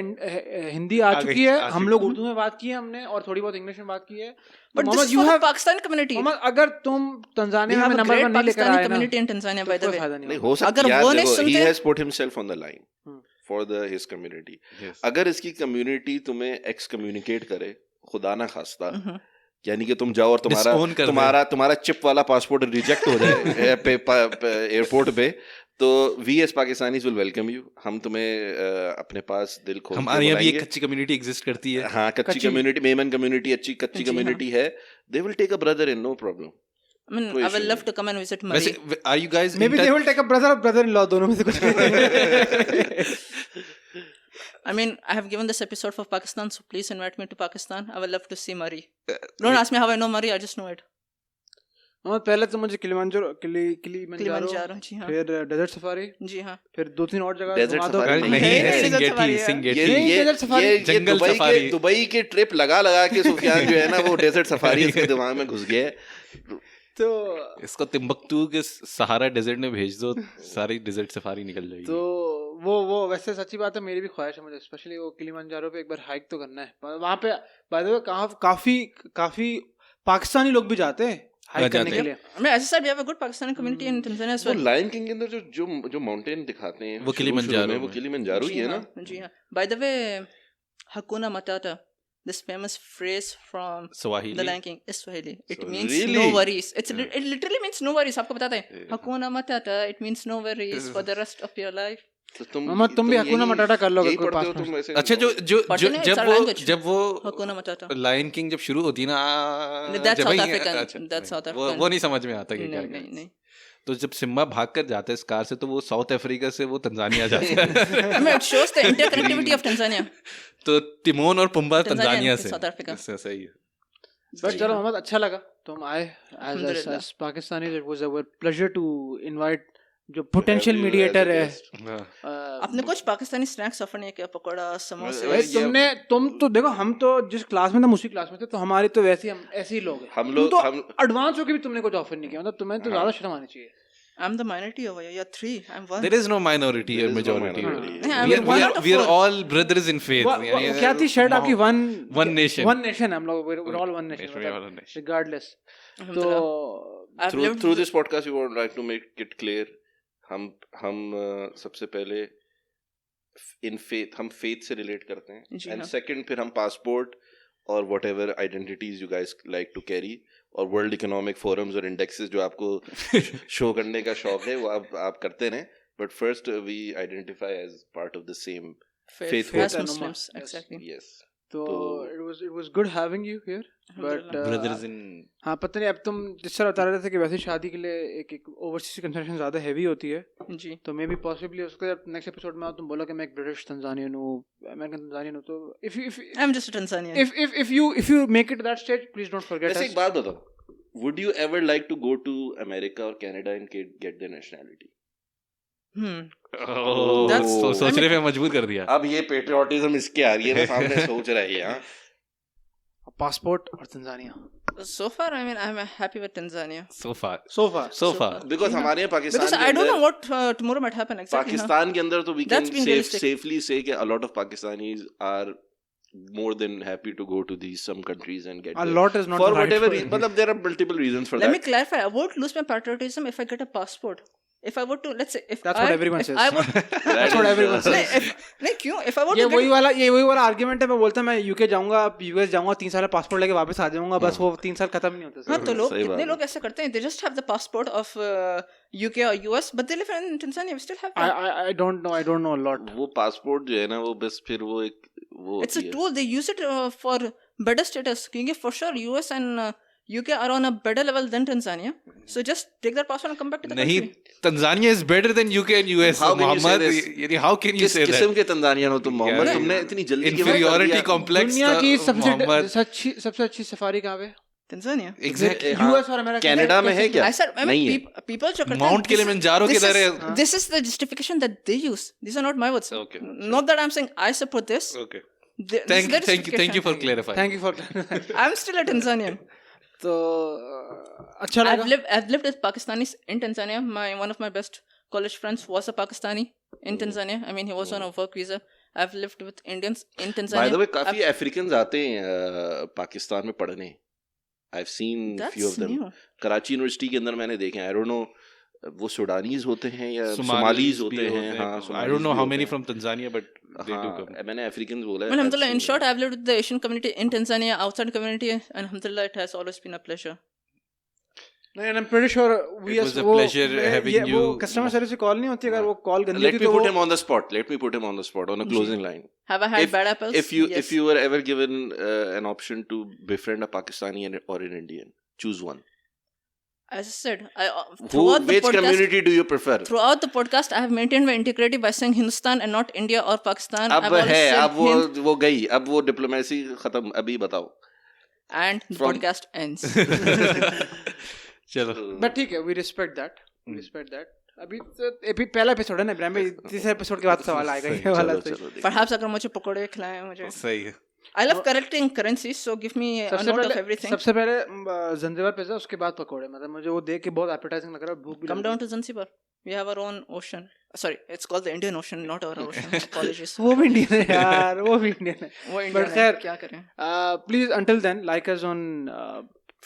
हिंदी आ चुकी है, आ हम चुकी लोग उर्दू में बात की है हमने, और थोड़ी बहुत इंग्लिश में बात की है। But this Mohammad is you for the have Pakistani community. Mohammad, अगर तुम We तंजानिया have में a नंबर great 1 नहीं लेकर Pakistani आए ना, community in Tanzania, by तो the कोई way. फायदा नहीं नहीं होगा। हो सकता अगर यार, वो नहीं देखो, he सुनते- has put himself on the line for his community. Yes. अगर इसकी community तुम्हें excommunicate करे, खुदा ना खास्ता, यानी कि तुम जाओ और Disown कर तुम्हारा चिप वाला पासपोर्ट रिजेक्ट हो जाए एयरपोर्ट पे, तो V S Pakistanis will welcome you. हम तुम्हें अपने पास दिल खोल के हमारे यहाँ भी एक बुलाएंगे. कच्ची कम्युनिटी एग्जिस्ट करती है. हाँ, कच्ची कम्युनिटी, मेमन कम्युनिटी अच्छी कच्ची जी, हाँ. कम्युनिटी है. They will take a brother in, no problem. I mean, कोई I will issue love नहीं. to come and visit वैसे Murray. are you guys maybe they will take a brother और brother in law, दोनों में से कुछ। I mean, I have given this episode for Pakistan, so please invite me to Pakistan. I will love to see Murray. Don't ask me how I know Murray, I just know it. Mohammad पहले तो मुझे Kilimanjaro, Kilimanjaro, जी हाँ. फिर desert safari, जी हाँ. फिर 2-3 और जगह Desert घुमा दो। safari नहीं नहीं, है नहीं, सिंगेटी सफारी है. सिंगेटी नहीं, desert safari. जंगल सफारी. दुबई के ट्रिप लगा के सुफियान जो है ना, वो डेजर्ट सफारी उसके दिमाग में घुस गया है. तो इसको तिम्बकतू के सहारा डेजर्ट में भेज दो, सारी डेजर्ट सफारी निकल जाएगी. तो वो वैसे सच्ची बात है, मेरी भी ख्वाहिश है, मुझे स्पेशली वो किलिमंजारो पे एक बार हाइक तो करना है। वहाँ पे बाय द वे काफी पाकिस्तानी लोग भी जाते हैं हाइक करने जाते के हैं. लिए। I mean, as I said, we have a good Pakistani community in Tanzania as वो well. लायन किंग के अंदर जो माउंटेन दिखाते हैं वो शुरू किलिमंजारो में, वो में. किलिमंजारो ही है ना. जी हाँ. By the way, Hakuna Matata, this famous phrase from Swahili. The Lion King is Swahili. It So means really? no worries. It literally means no worries. आपको बताते हैं. Hakuna Matata, it means no worries for the rest of your life. तो मोहम्मद, तुम भी हकूना मटाटा कर लोगे यही कोई पढ़ते हो पास में. तुम ऐसे. अच्छा, जो पढ़ते नहीं, it's our language. जब वो Hakuna Matata. लायन किंग जब शुरू होती है ना, That's जब South वही- African. अच्छा, That's South वो African. वो नहीं समझ में आता कि क्या नहीं, क्या. नहीं, नहीं. तो जब सिम्बा भाग कर जाता है इस कार से, तो वो साउथ अफ्रीका से वो तंजानिया जाता है. I mean, it shows the interconnectivity of Tanzania. तो तिमोन और पुम्बा Tanzania तंजानिया and से. South Africa. सही है. बट चलो मोहम्मद, अच्छा लगा तुम आए अल्हम्दुलिल्लाह. As Pakistani. It was a pleasure to invite जो पोटेंशियल मीडिएटर है. आपने कुछ पाकिस्तानी स्नैक्स ऑफर नहीं किया? पकौड़ा, समोसे? भाई तुम तो देखो, हम तो जिस क्लास में थे, उसी क्लास में थे, तो हमारी तो वैसे हम ऐसे ही लोग हैं. हम तुम लोग- तो हम- एडवांस होके भी तुमने कुछ ऑफर नहीं किया, मतलब तुम्हें तो ज्यादा शर्म आनी चाहिए. I'm the minority over here. You're 3. I'm 1. There is no minority There or is no majority. minority. Yeah, I mean, one out of We are four. all brothers in faith. यानी- क्या थी शर्ट आपकी? One nation. One nation. हम लोग we're all one nation, We are all one nation. regardless. तो Alhamdulillah. I've lived through this podcast we would like to make it clear, हम सबसे पहले इन फेथ, हम फेथ से relate करते हैं. जी एंड हाँ. सेकंड फिर हम पासपोर्ट और whatever identities you guys like to carry, और वर्ल्ड इकोनॉमिक फोरम्स और इंडेक्सेस जो आपको शो करने का शौक है, वो आप करते रहें. But first we identify as part of the same faith faithful as and Muslims. Yes. Exactly. yes. तो तो- it was good having you here. But brothers in हाँ पता नहीं अब तुम जिस तरह बता रहे थे कि वैसे शादी के लिए एक ओवरसीज कंसंट्रेशन ज़्यादा हैवी होती है जी तो मे बी पॉसिबली उसके नेक्स्ट एपिसोड में तुम बोला कि मैं एक ब्रिटिश तंजानियन हूँ अमेरिकन तंजानियन हूँ तो I am just a Tanzanian if you make it to that stage please don't forget वैसे us. एक बात बताओ, would you ever like to go to America or Canada and get their nationality? That's- तो सोचने पे मजबूर कर दिया. अब ये पेट्रियोटिज्म इसके आ रही है ना सामने सोच रहा है हाँ. पासपोर्ट और Tanzania so far I mean I'm happy with Tanzania So far. so far. Because हमारे यहाँ पाकिस्तान because के I don't know अंदर what tomorrow might happen exactly huh? Pakistan के अंदर तो we That's can being realistic. safely say कि a lot of Pakistanis are more than happy to go to these some countries and get A there. lot is not for the right whatever word. reason. मतलब there are multiple reasons for let that. me clarify I won't lose my patriotism if I get a passport if I were to let's say if That's I, what everyone if says. I would That's what everyone says. नहीं क्यों if I were ये to वही get वाला argument है मैं बोलता मैं UK जाऊंगा यूएस जाऊंगा 3 साल पासपोर्ट लेके वापस आ जाऊंगा बस वो 3 साल खत्म नहीं होते हाँ तो लोग सही बात कितने है। लोग ऐसा करते हैं they just have the passport of UK or US but they live in Tanzania we still have that. I don't know a lot. वो पासपोर्ट जो है ना वो बस फिर वो एक वो It's a होती है। tool they use it for better status क्योंकि for sure US and UK are on a better level than Tanzania so just take that passport and come back to the नहीं country. Tanzania is better than UK and US. How can you say Mohammad this? यानी how can you किस say किस्म that? के Tanzanian हो तुम Mohammad? Yeah. तुमने इतनी जल्दी क्यों कर Inferiority दिया? complex. दुनिया की मोहम्मद सबसे अच्छी सफारी कहाँ पे Tanzania. exactly. हाँ, यूएस और अमेरिका कनाडा में है क्या? I said, I mean, नहीं है। people जो करते हैं, Mount Kilimanjaro this किधर is- है? This is the justification that they use. These are not my words. Okay. Not that I'm saying I support this. Okay. This is Thank their you for justification. clarifying. Thank you for I'm still a Tanzanian. तो अच्छा लगा I've lived with Pakistanis in Tanzania. One of my best college friends was a Pakistani in Tanzania. I mean, he was on a work visa. I've lived with Indians in Tanzania. By the way, काफी African आते हैं पाकिस्तान में पढ़ने. I've seen few of That's them. new. Karachi university के अंदर मैंने देखे हैं. I don't know वो सुडानीज होते हैं या Somalis सोमालीज भी होते हैं. हाँ, I Somalis don't know भी how होते many हैं. from Tanzania, but they do come. हाँ, मैंने अफ्रीकन बोला है. Well, alhamdulillah, in I've short, seen I've lived with the Asian community in Tanzania, outside community, and alhamdulillah, it has always been a pleasure. And I'm pretty sure It was a pleasure having you. वो customer service से call नहीं होती अगर वो call गंदी Let होती me तो put वो him on the spot. Let me put him on the spot on a closing line. Have I had bad apples? If you Yes. if you were ever given an option to befriend a Pakistani or an Indian, choose one. As I said, Who, throughout the which podcast, community do you prefer? throughout the podcast, I have maintained my integrity by saying Hindustan and not India or Pakistan. अब I've always है said अब वो गई अब वो diplomacy खत्म अभी बताओ. and the From- podcast ends. चलो. बट ठीक है वी रिस्पेक्ट दैट अभी पहला एपिसोड है ना इब्राहिम भाई तीसरे एपिसोड के बाद सवाल आएगा ये वाला चलो तो चलो देखो. Perhaps अगर मुझे पकोड़े खिलाएं मुझे. सही है. I love correcting currencies, so give me a note of everything. सबसे पहले जंजीबार पिज़्ज़ा उसके बाद पकोड़े मतलब मुझे वो देख के बहुत एपेटाइजिंग लग रहा है भूख भी Come लग down to Zanzibar. We have our own ocean. Sorry, it's called the Indian Ocean, not our ocean. Apologies. वो भी इंडियन है यार वो भी इंडियन है वो बट Indian है, खैर क्या करें? Please until then like us on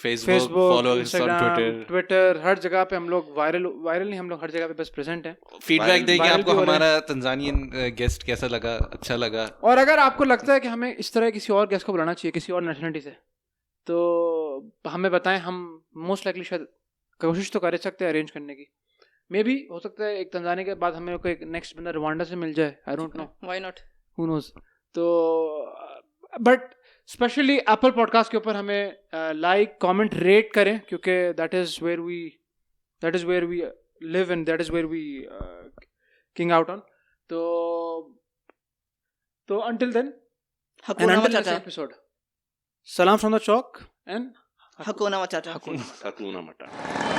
Facebook, follow us on Twitter. Twitter हर जगह पे हम लोग वायरल नहीं हम लोग हर जगह पे बस प्रेजेंट हैं फीडबैक देंगे viral आपको भी हो रहे हमारा तंजानियन गेस्ट कैसा लगा, अच्छा लगा. और अगर आपको लगता है कि हमें इस तरह किसी और गेस्ट को बुलाना चाहिए किसी और नेशनलिटी से तो हमें बताएं हम मोस्ट लाइकली शायद कोशिश तो कर सकते हैं अरेंज करने की मे बी हो सकता है एक तंजानिया के बाद हमें कोई नेक्स्ट बंदा रवांडा से मिल जाए I don't know Why not? Who knows तो बट स्पेशली एप्पल पॉडकास्ट के ऊपर हमें लाइक कमेंट रेट करें क्योंकि that is where we live and that is where we king out on तो until then Hakuna and until Matata. next episode salam from the chalk and Hakuna Matata. Hakuna Matata.